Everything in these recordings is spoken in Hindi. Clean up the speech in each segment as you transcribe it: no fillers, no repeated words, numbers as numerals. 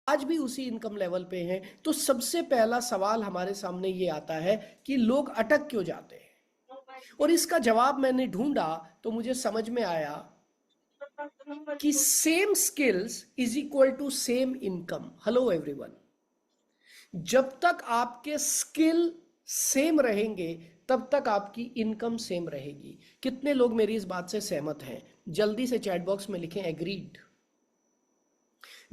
आज भी उसी इनकम लेवल पे हैं, तो सबसे पहला सवाल हमारे सामने ये आता है कि लोग अटक क्यों जाते हैं। और इसका जवाब मैंने ढूंढा तो मुझे समझ में आया कि same skills is equal to same income. Hello everyone, जब तक आपके स्किल सेम रहेंगे तब तक आपकी इनकम सेम रहेगी। कितने लोग मेरी इस बात से सहमत हैं? जल्दी से चैट बॉक्स में लिखें एग्रीड।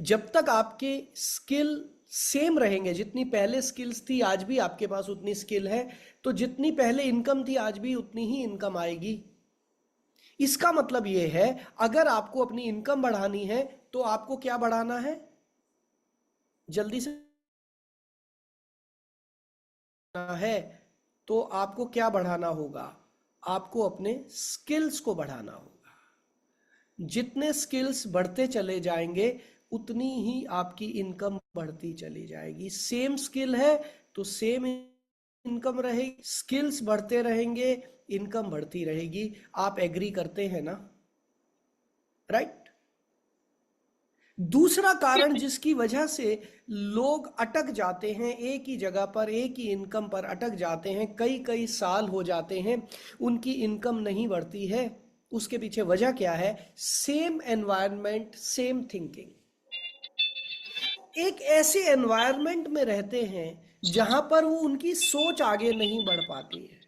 जब तक आपके स्किल सेम रहेंगे, जितनी पहले स्किल्स थी आज भी आपके पास उतनी स्किल है, तो जितनी पहले इनकम थी आज भी उतनी ही इनकम आएगी। इसका मतलब यह है, अगर आपको अपनी इनकम बढ़ानी है तो आपको क्या बढ़ाना है? जल्दी से है तो आपको क्या बढ़ाना होगा? आपको अपने स्किल्स को बढ़ाना होगा। जितने स्किल्स बढ़ते चले जाएंगे उतनी ही आपकी इनकम बढ़ती चली जाएगी। सेम स्किल है तो सेम इनकम रहेगी, स्किल्स बढ़ते रहेंगे, इनकम बढ़ती रहेगी। आप एग्री करते हैं ना? राइट। दूसरा कारण जिसकी वजह से लोग अटक जाते हैं एक ही जगह पर, एक ही इनकम पर अटक जाते हैं, कई कई साल हो जाते हैं, उनकी इनकम नहीं बढ़ती है, उसके पीछे वजह क्या है? Same environment, same thinking. एक ऐसे एनवायरनमेंट में रहते हैं जहां पर वो उनकी सोच आगे नहीं बढ़ पाती है।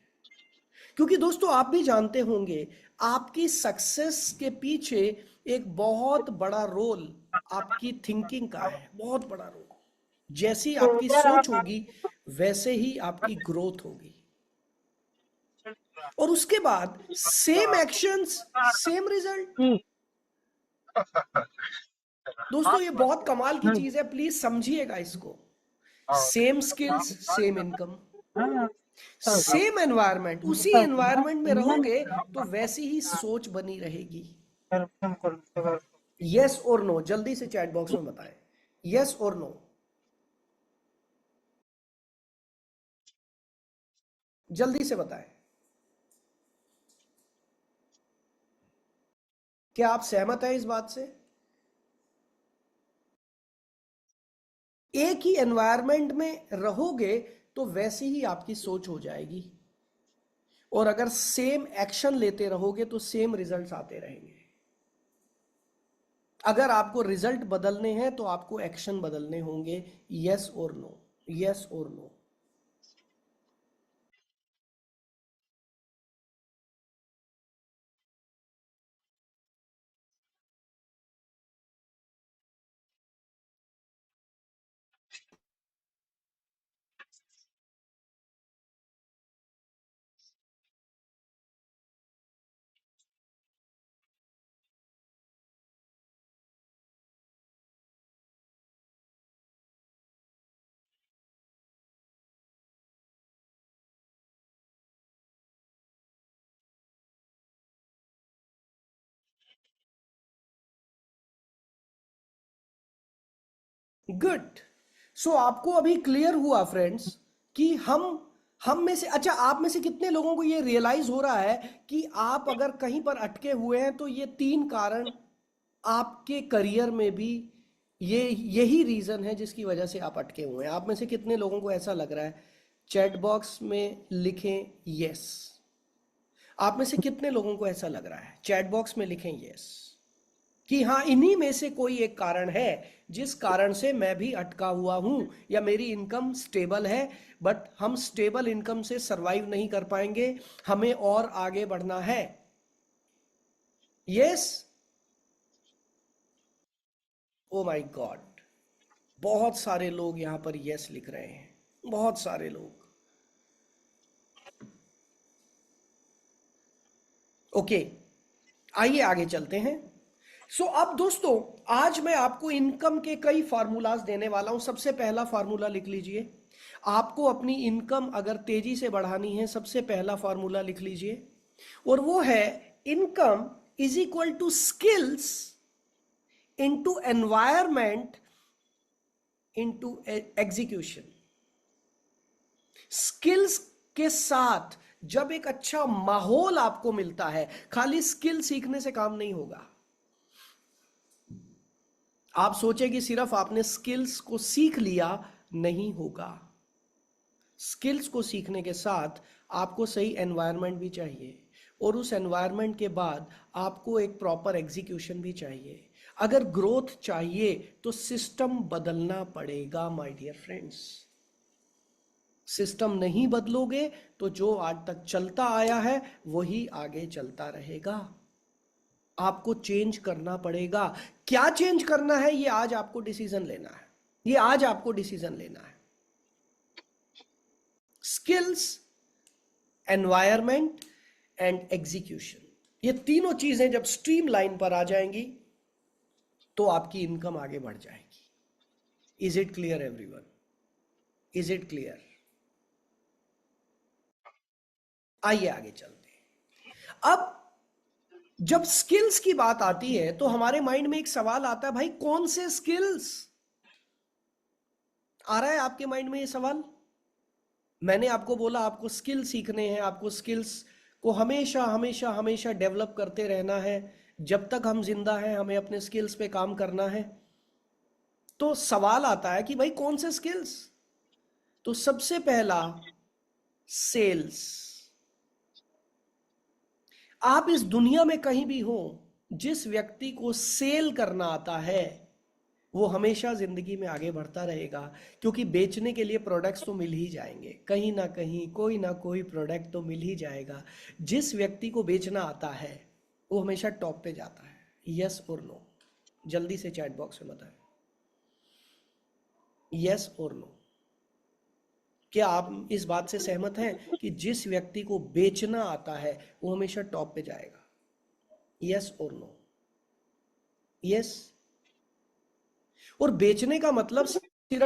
क्योंकि दोस्तों आप भी जानते होंगे, आपकी सक्सेस के पीछे एक बहुत बड़ा रोल आपकी थिंकिंग का है, बहुत बड़ा रोल। जैसी आपकी सोच होगी वैसे ही आपकी ग्रोथ होगी। और उसके बाद सेम एक्शंस, सेम रिजल्ट। दोस्तों ये बहुत कमाल की चीज है, प्लीज समझिएगा इसको। Same skills, same income, same environment. उसी एनवायरनमेंट में रहोगे तो वैसी ही सोच बनी रहेगी। यस और नो, जल्दी से चैट बॉक्स में बताएं, यस और नो, जल्दी से बताएं। क्या आप सहमत हैं इस बात से? एक ही एनवायरनमेंट में रहोगे तो वैसी ही आपकी सोच हो जाएगी, और अगर सेम एक्शन लेते रहोगे तो सेम रिजल्ट्स आते रहेंगे। अगर आपको रिजल्ट बदलने हैं तो आपको एक्शन बदलने होंगे। यस और नो, यस और नो। गुड। सो आपको अभी क्लियर हुआ फ्रेंड्स कि हम में से, अच्छा आप में से कितने लोगों को ये रियलाइज हो रहा है कि आप अगर कहीं पर अटके हुए हैं तो ये तीन कारण आपके करियर में भी, ये यही रीजन है जिसकी वजह से आप अटके हुए हैं? आप में से कितने लोगों को ऐसा लग रहा है? चैट बॉक्स में लिखें यस। आप में से कितने लोगों को ऐसा लग रहा है? चैट बॉक्स में लिखें यस कि हाँ, इन्हीं में से कोई एक कारण है जिस कारण से मैं भी अटका हुआ हूं, या मेरी इनकम स्टेबल है बट हम स्टेबल इनकम से सरवाइव नहीं कर पाएंगे, हमें और आगे बढ़ना है। यस। ओ माय गॉड, बहुत सारे लोग यहां पर यस लिख रहे हैं, बहुत सारे लोग। ओके, आइए आगे चलते हैं। अब दोस्तों, आज मैं आपको इनकम के कई फार्मूलाज देने वाला हूं। सबसे पहला फार्मूला लिख लीजिए। आपको अपनी इनकम अगर तेजी से बढ़ानी है, सबसे पहला फार्मूला लिख लीजिए, और वो है income is equal to skills into environment into execution. Skills के साथ जब एक अच्छा माहौल आपको मिलता है, खाली स्किल सीखने से काम नहीं होगा। आप सोचे कि सिर्फ आपने स्किल्स को सीख लिया, नहीं होगा। स्किल्स को सीखने के साथ आपको सही एनवायरनमेंट भी चाहिए, और उस एनवायरनमेंट के बाद आपको एक प्रॉपर एग्जीक्यूशन भी चाहिए। अगर ग्रोथ चाहिए तो सिस्टम बदलना पड़ेगा माय डियर फ्रेंड्स। सिस्टम नहीं बदलोगे तो जो आज तक चलता आया है वही आगे चलता रहेगा। आपको चेंज करना पड़ेगा। क्या चेंज करना है, ये आज आपको डिसीजन लेना है। ये आज आपको डिसीजन लेना है। स्किल्स, एनवायरमेंट एंड एग्जीक्यूशन, ये तीनों चीजें जब स्ट्रीम लाइन पर आ जाएंगी तो आपकी इनकम आगे बढ़ जाएगी। Is it clear everyone? Is it clear? आइए आगे चलते हैं। अब जब स्किल्स की बात आती है तो हमारे माइंड में एक सवाल आता है, भाई कौन से स्किल्स? आ रहा है आपके माइंड में ये सवाल? मैंने आपको बोला आपको स्किल सीखने हैं, आपको स्किल्स को हमेशा हमेशा हमेशा डेवलप करते रहना है। जब तक हम जिंदा हैं हमें अपने स्किल्स पे काम करना है। तो सवाल आता है कि भाई कौन से स्किल्स? तो सबसे पहला, सेल्स। आप इस दुनिया में कहीं भी हो, जिस व्यक्ति को सेल करना आता है वो हमेशा जिंदगी में आगे बढ़ता रहेगा, क्योंकि बेचने के लिए प्रोडक्ट्स तो मिल ही जाएंगे, कहीं ना कहीं कोई ना कोई प्रोडक्ट तो मिल ही जाएगा। जिस व्यक्ति को बेचना आता है वो हमेशा टॉप पे जाता है। यस और नो? जल्दी से चैट बॉक्स में बताएं, यस और नो। क्या आप इस बात से सहमत हैं कि जिस व्यक्ति को बेचना आता है वो हमेशा टॉप पे जाएगा? यस और नो? यस। और बेचने का मतलब सिर्फ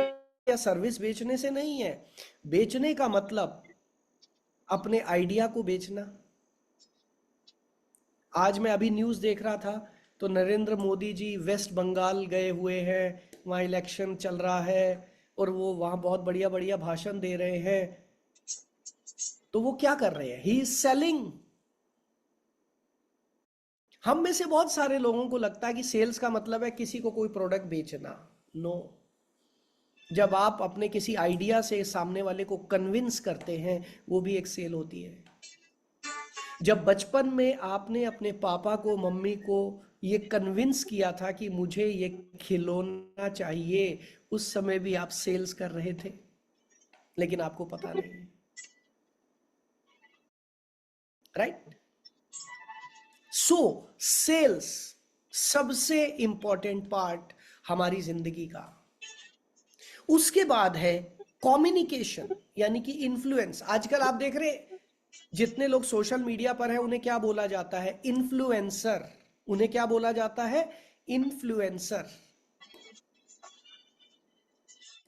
या सर्विस बेचने से नहीं है। बेचने का मतलब अपने आइडिया को बेचना। आज मैं अभी न्यूज़ देख रहा था तो नरेंद्र मोदी जी वेस्ट बंगाल गए हुए हैं, वहाँ इलेक्शन चल रहा है और वो वहाँ बहुत बढ़िया बढ़िया भाषण दे रहे हैं। तो वो क्या कर रहे हैं? He is selling. हम में से बहुत सारे लोगों को लगता है कि सेल्स का मतलब है किसी को कोई प्रोडक्ट बेचना। नो। जब आप अपने किसी आइडिया से सामने वाले को कन्विंस करते हैं वो भी एक सेल होती है। जब बचपन में आपने अपने पापा को, मम्मी को ये कन्विंस किया था कि मुझे ये खिलौना चाहिए, उस समय भी आप सेल्स कर रहे थे, लेकिन आपको पता नहीं। राइट? सो सेल्स सबसे इंपॉर्टेंट पार्ट हमारी जिंदगी का। उसके बाद है कम्युनिकेशन, यानी कि इन्फ्लुएंस। आजकल आप देख रहे जितने लोग सोशल मीडिया पर हैं उन्हें क्या बोला जाता है? इन्फ्लुएंसर। उन्हें क्या बोला जाता है? इन्फ्लुएंसर।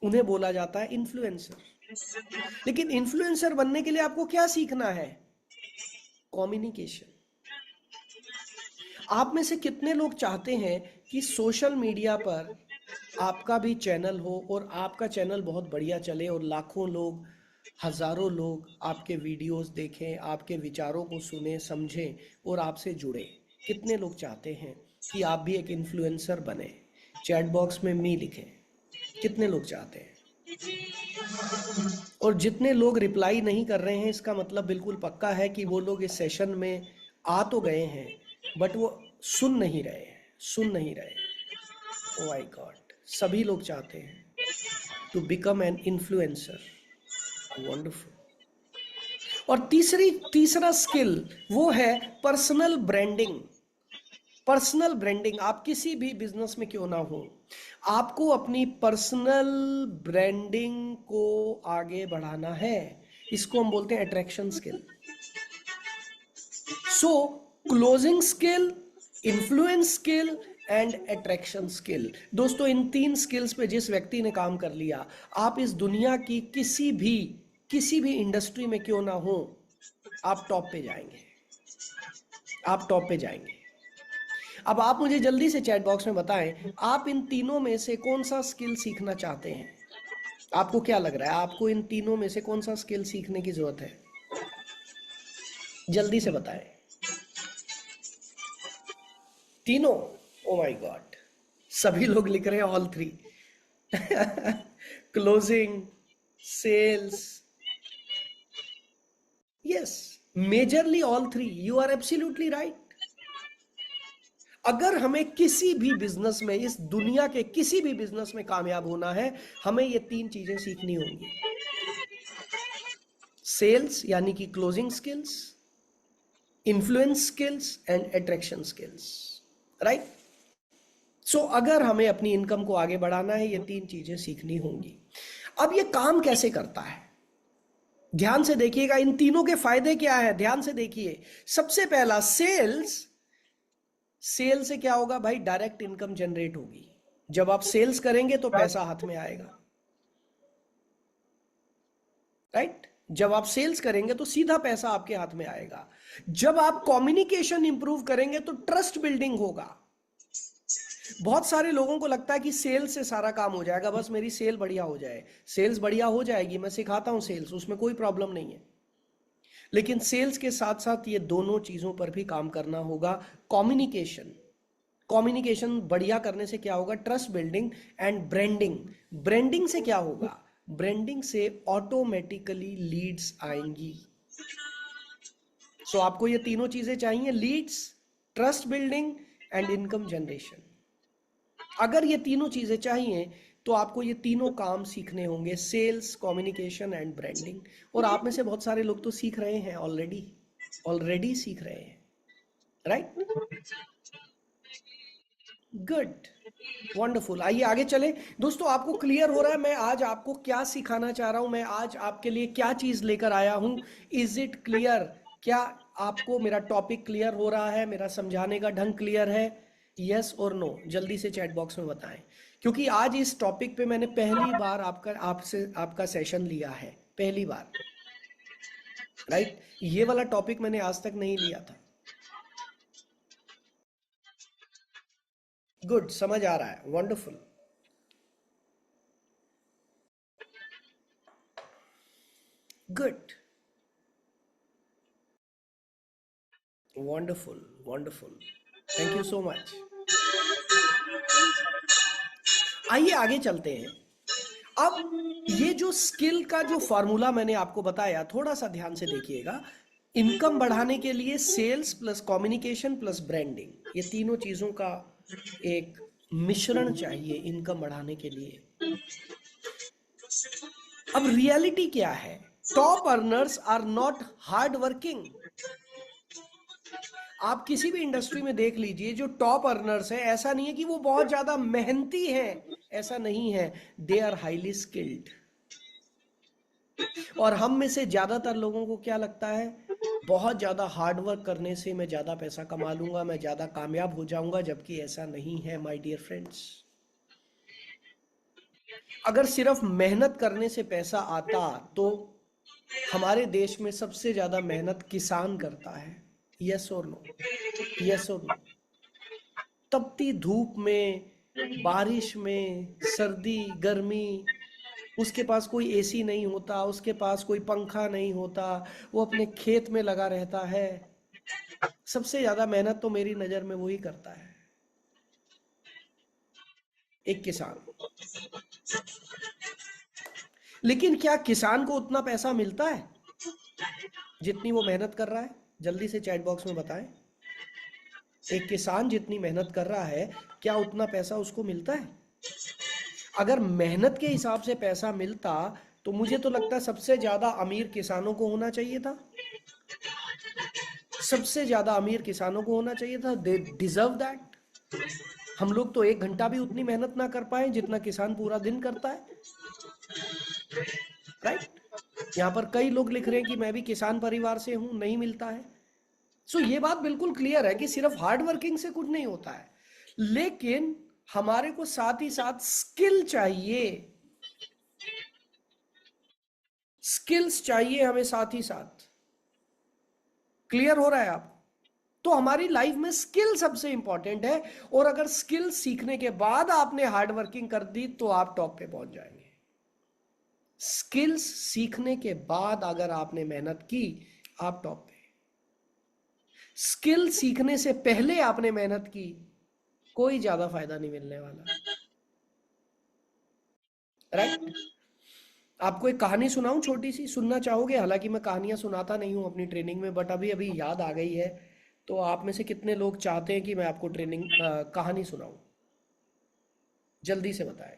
उन्हें बोला जाता है इन्फ्लुएंसर। लेकिन इन्फ्लुएंसर बनने के लिए आपको क्या सीखना है? कम्युनिकेशन। आप में से कितने लोग चाहते हैं कि सोशल मीडिया पर आपका भी चैनल हो और आपका चैनल बहुत बढ़िया चले और लाखों लोग, हजारों लोग आपके वीडियोस देखें, आपके विचारों को सुने, समझें और आपसे जुड़े? कितने लोग चाहते हैं कि आप भी एक इन्फ्लुएंसर बने? चैट बॉक्स में मी लिखें। कितने लोग चाहते हैं? और जितने लोग रिप्लाई नहीं कर रहे हैं इसका मतलब बिल्कुल पक्का है कि वो लोग इस सेशन में आ तो गए हैं बट वो सुन नहीं रहे हैं, सुन नहीं रहे हैं। ओ माय गॉड, सभी लोग चाहते हैं to become an influencer. Wonderful. और तीसरा स्किल वो है पर्सनल ब्रांडिंग। पर्सनल ब्रांडिंग, आप किसी भी बिजनेस में क्यों ना हो, आपको अपनी पर्सनल ब्रांडिंग को आगे बढ़ाना है। इसको हम बोलते हैं attraction skill. So closing skill, influence skill and attraction skill. दोस्तों इन तीन स्किल्स पे जिस व्यक्ति ने काम कर लिया, आप इस दुनिया की किसी भी इंडस्ट्री में क्यों ना हो, आप टॉप पे जाएंगे। आप टॉप पे जाएंगे। अब आप मुझे जल्दी से चैट बॉक्स में बताएं, आप इन तीनों में से कौन सा स्किल सीखना चाहते हैं? आपको क्या लग रहा है, आपको इन तीनों में से कौन सा स्किल सीखने की जरूरत है? जल्दी से बताएं। तीनों? ओ माय गॉड, सभी लोग लिख रहे हैं all three. Closing, sales, yes, majorly all three. You are absolutely right. अगर हमें किसी भी बिजनेस में, इस दुनिया के किसी भी बिजनेस में कामयाब होना है, हमें ये तीन चीजें सीखनी होंगी। सेल्स यानी कि closing skills, influence skills and attraction skills, right. So अगर हमें अपनी इनकम को आगे बढ़ाना है, ये तीन चीजें सीखनी होंगी। अब ये काम कैसे करता है, ध्यान से देखिएगा। इन तीनों के फायदे क्या है, ध्यान से देखिए। सबसे पहला, सेल्स। सेल से क्या होगा भाई, डायरेक्ट इनकम जनरेट होगी। जब आप सेल्स करेंगे तो पैसा हाथ में आएगा, राइट। जब आप सेल्स करेंगे तो सीधा पैसा आपके हाथ में आएगा। जब आप कम्युनिकेशन इंप्रूव करेंगे तो ट्रस्ट बिल्डिंग होगा। बहुत सारे लोगों को लगता है कि सेल्स से सारा काम हो जाएगा, बस मेरी सेल बढ़िया हो जाए। सेल्स बढ़िया हो जाएगी, मैं सिखाता हूं सेल्स, उसमें कोई प्रॉब्लम नहीं है। लेकिन सेल्स के साथ साथ ये दोनों चीजों पर भी काम करना होगा। कम्युनिकेशन, कम्युनिकेशन बढ़िया करने से क्या होगा, trust building and branding. Branding से क्या होगा, ब्रांडिंग से ऑटोमेटिकली लीड्स आएंगी। सो आपको ये तीनों चीजें चाहिए, leads, trust building and income generation. अगर ये तीनों चीजें चाहिए तो आपको ये तीनों काम सीखने होंगे, सेल्स, कम्युनिकेशन एंड ब्रांडिंग। और आप में से बहुत सारे लोग तो सीख रहे हैं, ऑलरेडी ऑलरेडी सीख रहे हैं, राइट। Good, wonderful. आइए आगे चले। दोस्तों, आपको क्लियर हो रहा है मैं आज आपको क्या सिखाना चाह रहा हूं, मैं आज आपके लिए क्या चीज लेकर आया हूं? Is it clear? क्या आपको मेरा टॉपिक क्लियर हो रहा है, मेरा समझाने का ढंग क्लियर है? यस और नो जल्दी से चैट बॉक्स में बताएं, क्योंकि आज इस टॉपिक पे मैंने पहली बार आपका सेशन लिया है, पहली बार, राइट। ये वाला टॉपिक मैंने आज तक नहीं लिया था। गुड, समझ आ रहा है, wonderful, good, wonderful, wonderful, thank you so much. आइए आगे चलते हैं। अब ये जो स्किल का जो फॉर्मूला मैंने आपको बताया, थोड़ा सा ध्यान से देखिएगा। इनकम बढ़ाने के लिए sales plus communication plus branding, ये तीनों चीजों का एक मिश्रण चाहिए इनकम बढ़ाने के लिए। अब रियलिटी क्या है, top earners are not hard working. आप किसी भी इंडस्ट्री में देख लीजिए, जो टॉप अर्नर्स है, ऐसा नहीं है कि वो बहुत ज्यादा मेहनती हैं, ऐसा नहीं है। They are highly skilled. और हम में से ज्यादातर लोगों को क्या लगता है, बहुत ज्यादा हार्ड वर्क करने से मैं ज्यादा पैसा कमा लूंगा, मैं ज्यादा कामयाब हो जाऊंगा, जबकि ऐसा नहीं है माय डियर फ्रेंड्स। अगर सिर्फ मेहनत करने से पैसा आता तो हमारे देश में सबसे ज्यादा मेहनत किसान करता है। यस और नो, यस और नो। तपती धूप में, बारिश में, सर्दी गर्मी, उसके पास कोई एसी नहीं होता, उसके पास कोई पंखा नहीं होता, वो अपने खेत में लगा रहता है। सबसे ज्यादा मेहनत तो मेरी नजर में वही करता है, एक किसान। लेकिन क्या किसान को उतना पैसा मिलता है जितनी वो मेहनत कर रहा है? जल्दी से चैट बॉक्स में बताएं। एक किसान जितनी मेहनत कर रहा है, क्या उतना पैसा उसको मिलता है? अगर मेहनत के हिसाब से पैसा मिलता तो मुझे तो लगता है सबसे ज्यादा अमीर किसानों को होना चाहिए था। सबसे ज्यादा अमीर किसानों को होना चाहिए था। They deserve that. हम लोग तो 1 घंटा भी उतनी मेहनत ना कर पाए जितना किसान पूरा दिन करता है, राइट। यहाँ पर कई लोग लिख रहे हैं कि मैं भी किसान परिवार से हूं, नहीं मिलता है। सो ये बात बिल्कुल क्लियर है कि सिर्फ हार्ड वर्किंग से कुछ नहीं होता है, लेकिन हमारे को साथ ही साथ स्किल चाहिए। स्किल्स चाहिए हमें साथ ही साथ। क्लियर हो रहा है आप? तो हमारी लाइफ में स्किल सबसे इंपॉर्टेंट है। और अगर स्किल सीखने के बाद आपने हार्ड वर्किंग कर दी तो आप टॉप पे पहुंच जाएंगे। स्किल्स सीखने के बाद अगर आपने मेहनत की, आप टॉप पे। स्किल सीखने से पहले आपने मेहनत की, कोई ज्यादा फायदा नहीं मिलने वाला, राइट। आपको एक कहानी सुनाऊं छोटी सी, सुनना चाहोगे? हालांकि मैं कहानियां सुनाता नहीं हूं अपनी ट्रेनिंग में, बट अभी अभी याद आ गई है। तो आप में से कितने लोग चाहते हैं कि मैं आपको कहानी सुनाऊं? जल्दी से बताएं।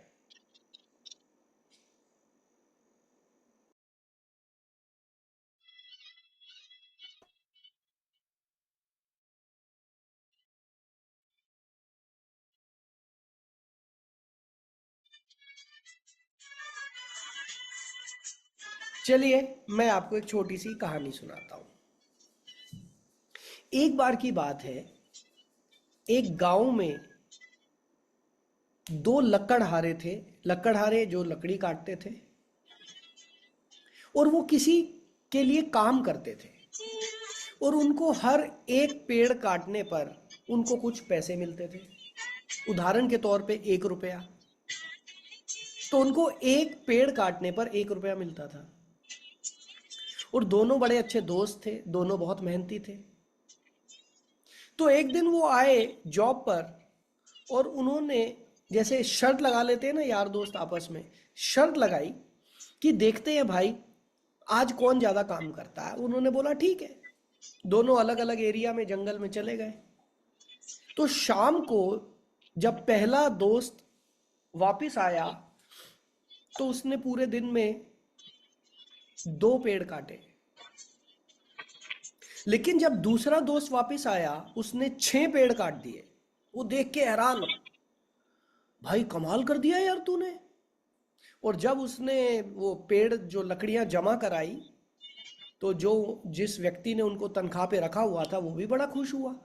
चलिए, मैं आपको एक छोटी सी कहानी सुनाता हूं। एक बार की बात है, एक गांव में दो लकड़हारे थे। लकड़हारे जो लकड़ी काटते थे, और वो किसी के लिए काम करते थे, और उनको हर एक पेड़ काटने पर उनको कुछ पैसे मिलते थे। उदाहरण के तौर पे 1 रुपया। तो उनको एक पेड़ काटने पर 1 रुपया मिलता था। और दोनों बड़े अच्छे दोस्त थे, दोनों बहुत मेहनती थे। तो एक दिन वो आए जॉब पर, और उन्होंने, जैसे शर्त लगा लेते हैं ना यार दोस्त आपस में, शर्त लगाई कि देखते हैं भाई आज कौन ज्यादा काम करता है। उन्होंने बोला ठीक है। दोनों अलग अलग एरिया में जंगल में चले गए। तो शाम को जब पहला दोस्त वापस आया, तो उसने पूरे दिन में 2 पेड़ काटे। लेकिन जब दूसरा दोस्त वापस आया, उसने 6 पेड़ काट दिए। वो देख के हैरान, भाई कमाल कर दिया यार तूने। और जब उसने वो पेड़ जो लकड़ियां जमा कराई, तो जो जिस व्यक्ति ने उनको तनख्वाह पे रखा हुआ था वो भी बड़ा खुश हुआ।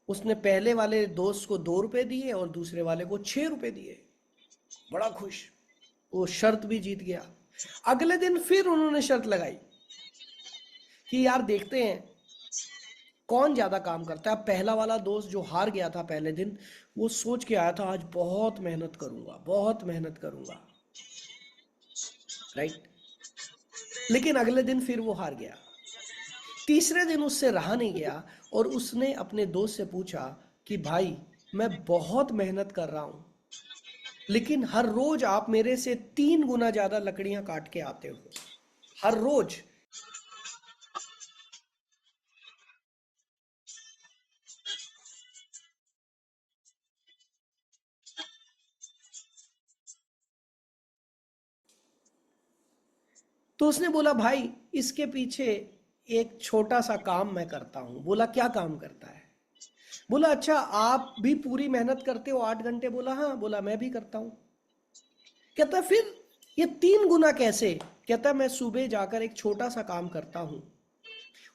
उसने पहले वाले दोस्त को 2 रुपए दिए और दूसरे वाले को 6 रुपए दिए। बड़ा खुश, वो शर्त भी जीत गया। अगले दिन फिर उन्होंने शर्त लगाई कि यार देखते हैं कौन ज्यादा काम करता है। पहला वाला दोस्त जो हार गया था पहले दिन, वो सोच के आया था आज बहुत मेहनत करूंगा, बहुत मेहनत करूंगा, राइट। लेकिन अगले दिन फिर वो हार गया। तीसरे दिन उससे रहा नहीं गया, और उसने अपने दोस्त से पूछा कि भाई मैं बहुत मेहनत कर रहा हूं, लेकिन हर रोज आप मेरे से 3 गुना ज्यादा लकड़ियां काट के आते हो, हर रोज। तो उसने बोला भाई इसके पीछे एक छोटा सा काम मैं करता हूं। बोला क्या काम करता है? बोला अच्छा आप भी पूरी मेहनत करते हो 8 घंटे? बोला हाँ। बोला मैं भी करता हूं। कहता फिर ये 3 गुना कैसे? कहता मैं सुबह जाकर एक छोटा सा काम करता हूं,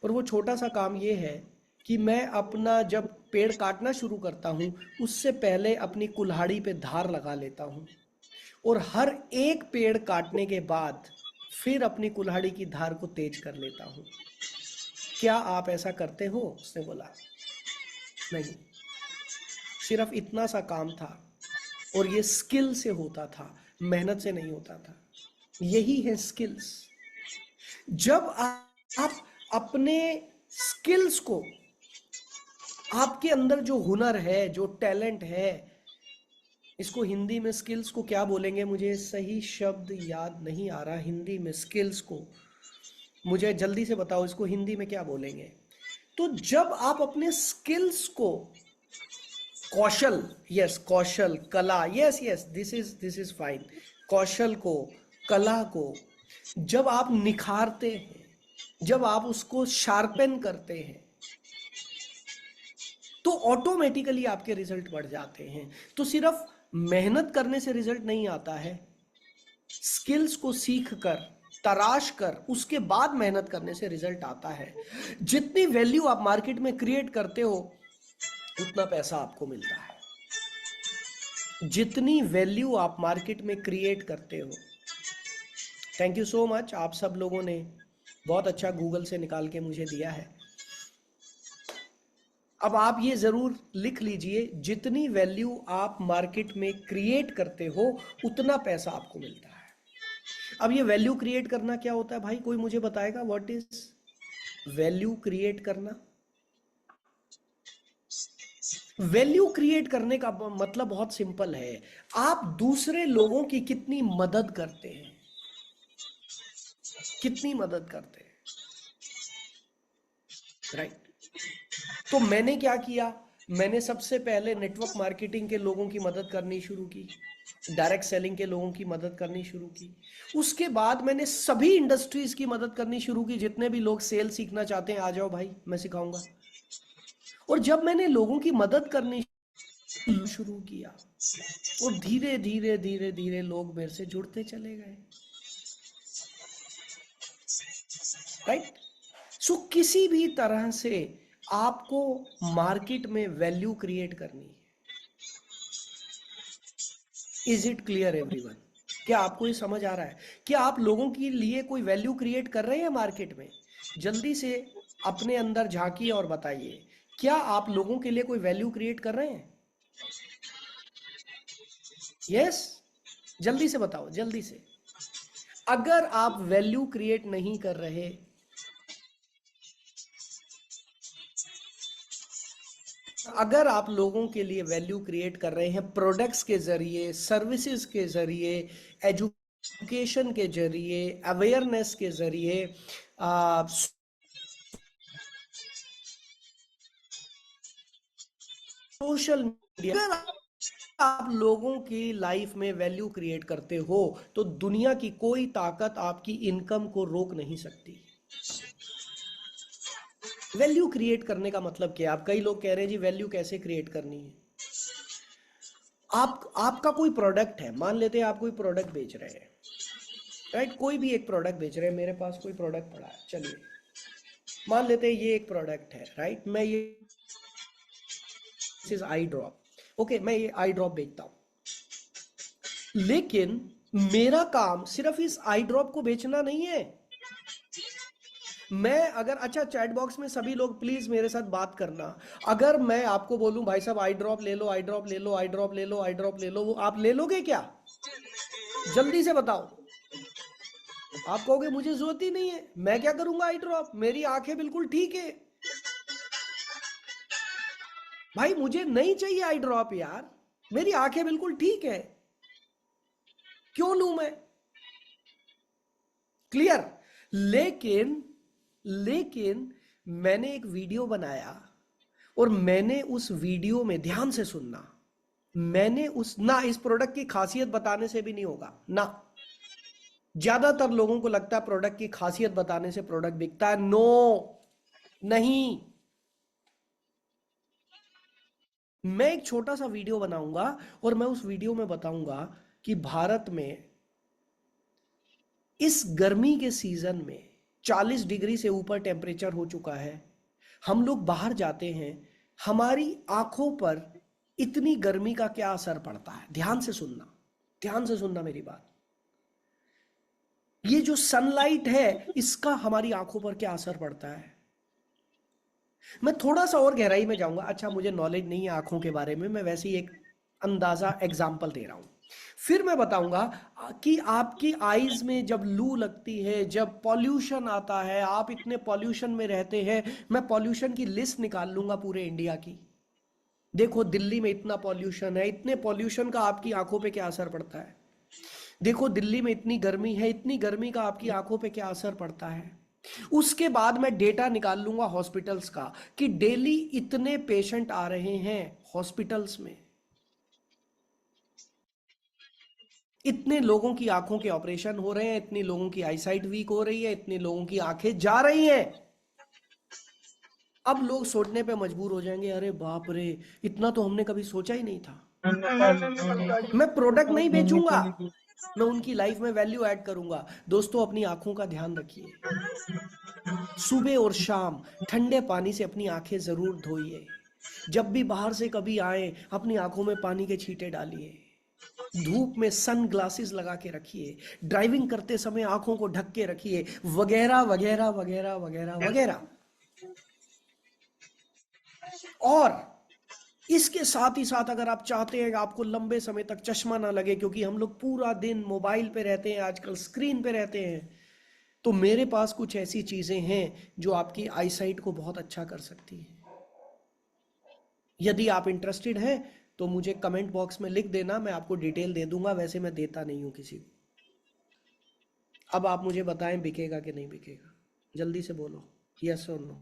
और वो छोटा सा काम ये है कि मैं अपना जब पेड़ काटना शुरू करता हूं, उससे पहले अपनी कुल्हाड़ी पे धार लगा लेता हूं, और हर एक पेड़ काटने के बाद फिर अपनी कुल्हाड़ी की धार को तेज कर लेता हूं। क्या आप ऐसा करते हो? उसने बोला नहीं। सिर्फ इतना सा काम था, और ये स्किल से होता था, मेहनत से नहीं होता था। यही है स्किल्स। जब आप अपने स्किल्स को, आपके अंदर जो हुनर है, जो टैलेंट है, इसको हिंदी में स्किल्स को क्या बोलेंगे, मुझे सही शब्द याद नहीं आ रहा हिंदी में स्किल्स को। मुझे जल्दी से बताओ इसको हिंदी में क्या बोलेंगे। तो जब आप अपने स्किल्स को, कौशल, यस कौशल, कला, yes yes, this is fine. कौशल को, कला को जब आप निखारते हैं, जब आप उसको शार्पन करते हैं, तो ऑटोमेटिकली आपके रिजल्ट बढ़ जाते हैं। तो सिर्फ मेहनत करने से रिजल्ट नहीं आता है, स्किल्स को सीख कर, तराश कर, उसके बाद मेहनत करने से रिजल्ट आता है। जितनी वैल्यू आप मार्केट में क्रिएट करते हो, उतना पैसा आपको मिलता है। जितनी वैल्यू आप मार्केट में क्रिएट करते हो। थैंक यू सो मच, आप सब लोगों ने बहुत अच्छा गूगल से निकाल के मुझे दिया है। अब आप ये जरूर लिख लीजिए, जितनी वैल्यू आप मार्केट में क्रिएट करते हो, उतना पैसा आपको मिलता है। अब ये वैल्यू क्रिएट करना क्या होता है भाई? कोई मुझे बताएगा व्हाट इज वैल्यू क्रिएट करना? वैल्यू क्रिएट करने का मतलब बहुत सिंपल है। आप दूसरे लोगों की कितनी मदद करते हैं, कितनी मदद करते हैं, राइट। तो मैंने क्या किया, मैंने सबसे पहले नेटवर्क मार्केटिंग के लोगों की मदद करनी शुरू की, डायरेक्ट सेलिंग के लोगों की मदद करनी शुरू की। उसके बाद मैंने सभी इंडस्ट्रीज की मदद करनी शुरू की, जितने भी लोग सेल सीखना चाहते हैं आ जाओ भाई मैं सिखाऊंगा। और जब मैंने लोगों की मदद करनी शुरू किया, और धीरे धीरे धीरे धीरे लोग मेरे से जुड़ते चले गए, राइट। सो किसी भी तरह से आपको मार्केट में वैल्यू क्रिएट करनी है। Is it clear everyone? क्या आपको ये समझ आ रहा है कि आप लोगों के लिए कोई वैल्यू क्रिएट कर रहे हैं मार्केट में? जल्दी से अपने अंदर झांकिए और बताइए, क्या आप लोगों के लिए कोई वैल्यू क्रिएट कर रहे हैं? यस, जल्दी से बताओ, जल्दी से। अगर आप वैल्यू क्रिएट नहीं कर रहे, अगर आप लोगों के लिए वैल्यू क्रिएट कर रहे हैं प्रोडक्ट्स के जरिए, सर्विसेज के जरिए, एजुकेशन के जरिए, अवेयरनेस के जरिए, सोशल मीडिया, अगर आप लोगों की लाइफ में वैल्यू क्रिएट करते हो तो दुनिया की कोई ताकत आपकी इनकम को रोक नहीं सकती। वैल्यू क्रिएट करने का मतलब क्या? आप कई लोग कह रहे हैं जी वैल्यू कैसे क्रिएट करनी है। आपका कोई प्रोडक्ट है, मान लेते हैं आप कोई प्रोडक्ट बेच रहे हैं, राइट। कोई भी एक प्रोडक्ट बेच रहे हैं, मेरे पास कोई प्रोडक्ट पड़ा है, चलिए मान लेते हैं ये एक प्रोडक्ट है, राइट। मैं ये इज आई ड्रॉप, ओके, मैं ये आई ड्रॉप बेचता हूं, लेकिन मेरा काम सिर्फ इस आई ड्रॉप को बेचना नहीं है। मैं अगर, अच्छा चैट बॉक्स में सभी लोग प्लीज मेरे साथ बात करना, अगर मैं आपको बोलूं भाई साहब आई ड्रॉप ले लो, आई ड्रॉप ले लो, आई ड्रॉप ले लो, आई ड्रॉप ले लो, वो आप ले लोगे क्या? जल्दी से बताओ। आप कहोगे मुझे जरूरत ही नहीं है, मैं क्या करूंगा आई ड्रॉप, मेरी आंखें बिल्कुल ठीक है। भाई मुझे नहीं चाहिए आई ड्रॉप यार, मेरी आंखें बिल्कुल ठीक है, क्यों लूं मैं? क्लियर? लेकिन लेकिन मैंने एक वीडियो बनाया, और मैंने उस वीडियो में, ध्यान से सुनना, मैंने उस ना, इस प्रोडक्ट की खासियत बताने से भी नहीं होगा ना। ज्यादातर लोगों को लगता है प्रोडक्ट की खासियत बताने से प्रोडक्ट बिकता है, नो, नहीं। मैं एक छोटा सा वीडियो बनाऊंगा, और मैं उस वीडियो में बताऊंगा कि भारत में इस गर्मी के सीजन में 40 डिग्री से ऊपर टेम्परेचर हो चुका है, हम लोग बाहर जाते हैं, हमारी आंखों पर इतनी गर्मी का क्या असर पड़ता है? ध्यान से सुनना, ध्यान से सुनना मेरी बात। ये जो सनलाइट है इसका हमारी आंखों पर क्या असर पड़ता है? मैं थोड़ा सा और गहराई में जाऊंगा, अच्छा मुझे नॉलेज नहीं है आंखों के बारे में, मैं वैसे ही एक अंदाजा एग्जाम्पल दे रहा हूं। फिर मैं बताऊंगा कि आपकी आईज में जब लू लगती है, जब पॉल्यूशन आता है, आप इतने पॉल्यूशन में रहते हैं, मैं पॉल्यूशन की लिस्ट निकाल लूंगा पूरे इंडिया की। देखो दिल्ली में इतना पॉल्यूशन है, इतने पॉल्यूशन का आपकी आंखों पे क्या असर पड़ता है। देखो दिल्ली में इतनी गर्मी है, इतनी गर्मी का आपकी आंखों पे क्या असर पड़ता है। उसके बाद मैं डेटा निकाल लूंगा हॉस्पिटल्स का, कि डेली इतने पेशेंट आ रहे हैं हॉस्पिटल्स में, इतने लोगों की आंखों के ऑपरेशन हो रहे हैं, इतने लोगों की आईसाइट वीक हो रही है, इतने लोगों की आंखें जा रही हैं। अब लोग सोचने पे मजबूर हो जाएंगे, अरे बाप रे, इतना तो हमने कभी सोचा ही नहीं था। मैं प्रोडक्ट नहीं बेचूंगा, मैं उनकी लाइफ में वैल्यू ऐड करूंगा। दोस्तों अपनी आंखों का ध्यान रखिए, सुबह और शाम ठंडे पानी से अपनी आंखें जरूर धोइए। जब भी बाहर से कभी आए अपनी आंखों में पानी के छींटे डालिए। धूप में सन ग्लासेस लगा के रखिए, ड्राइविंग करते समय आंखों को ढक के रखिए, वगैरह वगैरह वगैरह वगैरह वगैरह। और इसके साथ ही साथ अगर आप चाहते हैं कि आपको लंबे समय तक चश्मा ना लगे, क्योंकि हम लोग पूरा दिन मोबाइल पे रहते हैं, आजकल स्क्रीन पे रहते हैं, तो मेरे पास कुछ ऐसी चीजें हैं जो आपकी आईसाइट को बहुत अच्छा कर सकती हैं। यदि आप इंटरेस्टेड हैं तो मुझे कमेंट बॉक्स में लिख देना, मैं आपको डिटेल दे दूंगा, वैसे मैं देता नहीं हूं किसी को। अब आप मुझे बताएं बिकेगा कि नहीं बिकेगा, जल्दी से बोलो, यस और नो।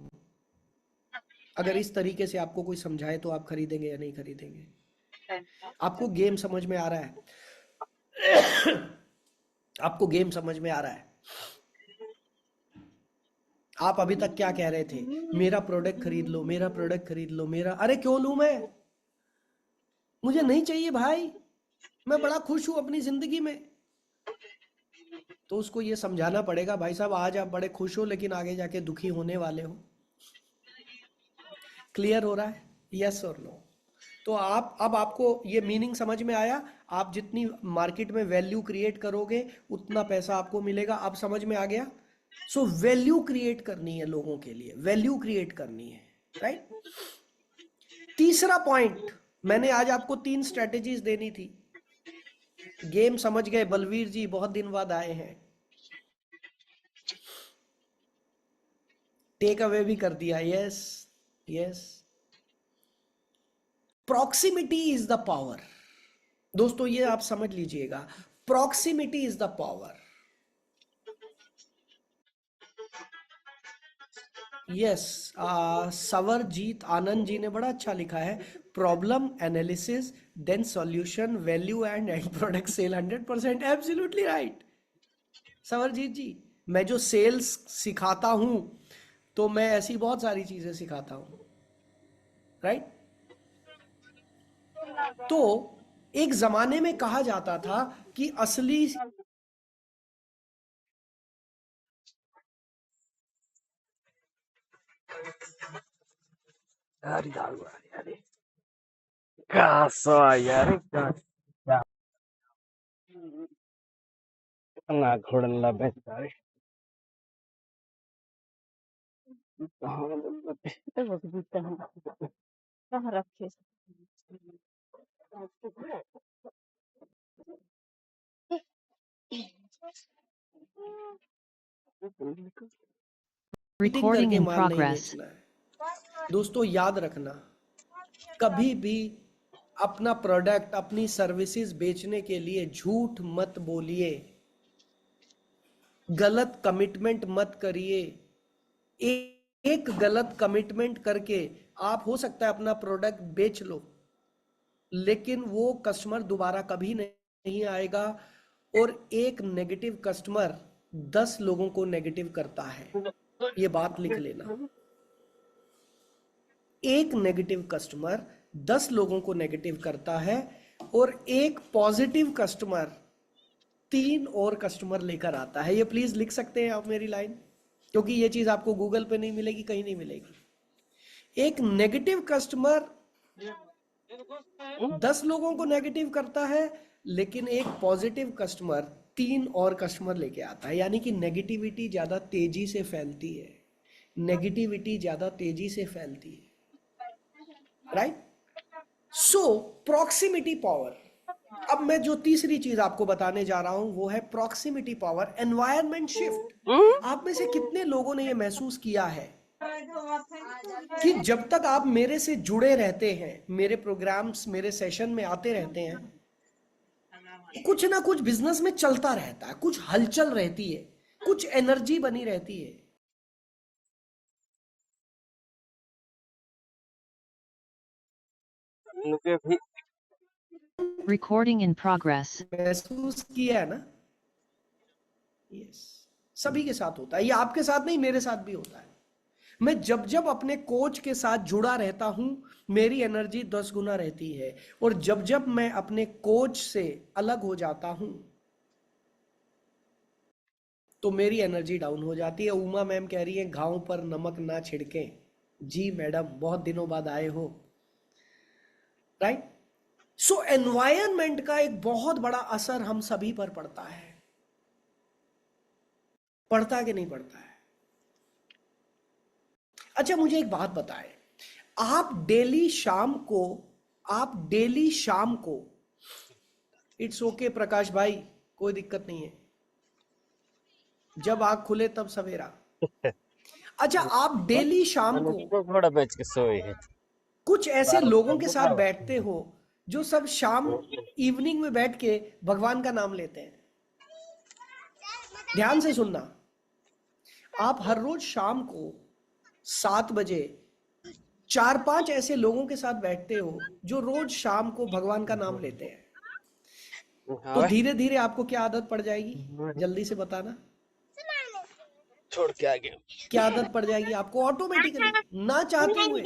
अगर इस तरीके से आपको कोई समझाए तो आप खरीदेंगे या नहीं खरीदेंगे? आपको गेम समझ में आ रहा है? आपको गेम समझ में आ रहा है? आप अभी तक क्या कह रहे थे? मेरा प्रोडक्ट खरीद लो, मेरा प्रोडक्ट खरीद लो, मेरा। अरे क्यों लूं मैं? मुझे नहीं चाहिए भाई, मैं बड़ा खुश हूं अपनी जिंदगी में। तो उसको ये समझाना पड़ेगा, भाई साहब आज आप बड़े खुश हो लेकिन आगे जाके दुखी होने वाले हो। क्लियर हो रहा है? यस और नो? तो आप, अब आपको ये मीनिंग समझ में आया? आप जितनी मार्केट में वैल्यू क्रिएट करोगे उतना पैसा आपको मिलेगा। अब समझ में आ गया? सो वैल्यू क्रिएट करनी है लोगों के लिए, वैल्यू क्रिएट करनी है, राइट? तीसरा पॉइंट, मैंने आज आपको 3 स्ट्रेटेजीज देनी थी। गेम समझ गए बलवीर जी, बहुत दिन बाद आए हैं। टेक अवे भी कर दिया, yes yes. Proximity is the power. दोस्तों ये आप समझ लीजिएगा, proximity is the power. Yes, Savarjeet Anand ji ने बड़ा अच्छा लिखा है, problem analysis then solution value and and product sale 100%। Absolutely right Savarjeet ji. मैं जो सेल्स सिखाता हूं तो मैं ऐसी बहुत सारी चीजें सिखाता हूं, राइट? तो एक जमाने में कहा जाता था कि असली Dari dalu hari kaso यार क्या ना घोड़न बेचारे तो वो भी कहाँ रखे मीटिंग Recording करके in माल नहीं progress. बेचना है। दोस्तों याद रखना, कभी भी अपना प्रोडक्ट अपनी सर्विसेज बेचने के लिए झूठ मत बोलिए, गलत कमिटमेंट मत करिए। एक गलत कमिटमेंट करके आप हो सकता है अपना प्रोडक्ट बेच लो, लेकिन वो कस्टमर दोबारा कभी नहीं आएगा। और एक नेगेटिव कस्टमर 10 लोगों को नेगेटिव करता है, ये बात लिख लेना। एक नेगेटिव कस्टमर 10 लोगों को नेगेटिव करता है, और एक पॉजिटिव कस्टमर 3 और कस्टमर लेकर आता है। ये प्लीज लिख सकते हैं आप मेरी लाइन, क्योंकि ये चीज आपको गूगल पे नहीं मिलेगी, कहीं नहीं मिलेगी। एक नेगेटिव कस्टमर 10 लोगों को नेगेटिव करता है, लेकिन एक पॉजिटिव कस्टमर 3 और कस्टमर लेके आता है। यानी कि नेगेटिविटी ज्यादा तेजी से फैलती है, नेगेटिविटी ज्यादा तेजी से फैलती है, राइट? सो प्रॉक्सिमिटी पावर। अब मैं जो तीसरी चीज आपको बताने जा रहा हूं वो है प्रॉक्सिमिटी पावर, एनवायरनमेंट शिफ्ट। आप में से कितने लोगों ने यह महसूस किया है कि जब तक आप मेरे से जुड़े रहते हैं, मेरे प्रोग्राम्स, मेरे सेशन में आते रहते हैं, कुछ ना कुछ बिजनेस में चलता रहता है, कुछ हलचल रहती है, कुछ एनर्जी बनी रहती है। मुझे भी Recording in progress. महसूस किया है ना? यस, सभी के साथ होता है, ये आपके साथ नहीं, मेरे साथ भी होता है। मैं जब जब अपने कोच के साथ जुड़ा रहता हूं, मेरी एनर्जी 10 गुना रहती है, और जब जब मैं अपने कोच से अलग हो जाता हूं तो मेरी एनर्जी डाउन हो जाती है। उमा मैम कह रही है घाव पर नमक ना छिड़कें। जी मैडम, बहुत दिनों बाद आए हो, राइट? सो एनवायरनमेंट का एक बहुत बड़ा असर हम सभी पर पड़ता है। पड़ता कि नहीं पड़ता है? अच्छा मुझे एक बात बताएं, आप डेली शाम को, इट्स ओके प्रकाश भाई, कोई दिक्कत नहीं है, जब आग खुले तब सवेरा। अच्छा, आप डेली शाम को, घोड़ा बेच के सोए है कुछ ऐसे लोगों के साथ बैठते हो जो सब शाम इवनिंग में बैठ के भगवान का नाम लेते हैं। ध्यान से सुनना, आप हर रोज शाम को 7 बजे 4-5 ऐसे लोगों के साथ बैठते हो जो रोज शाम को भगवान का नाम लेते हैं, तो धीरे धीरे आपको क्या आदत पड़ जाएगी? जल्दी से बताना, छोड़ के आ गया। क्या आदत पड़ जाएगी आपको? ऑटोमेटिकली, ना चाहते हुए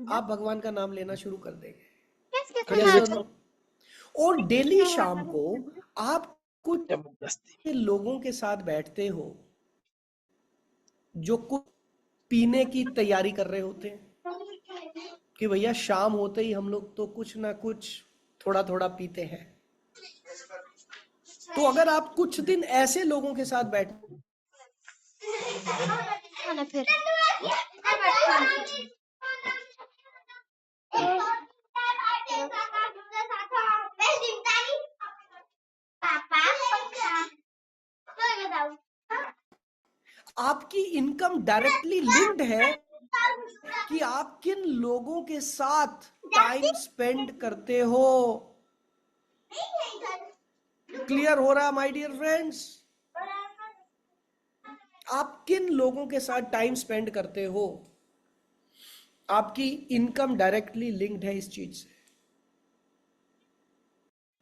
आप भगवान का नाम लेना शुरू कर देंगे। Yes or no? और डेली शाम को आप कुछ जबरदस्ती। लोगों के साथ बैठते हो जो कुछ पीने की तैयारी कर रहे होते हैं कि भैया शाम होते ही हम लोग तो कुछ ना कुछ थोड़ा थोड़ा पीते हैं। तो अगर आप कुछ दिन ऐसे लोगों के साथ बैठ फिर आपकी इनकम डायरेक्टली लिंक्ड है कि आप किन लोगों के साथ टाइम स्पेंड करते हो। क्लियर हो रहा माय डियर फ्रेंड्स? आप किन लोगों के साथ टाइम स्पेंड करते हो, आपकी इनकम डायरेक्टली लिंक्ड है इस चीज से।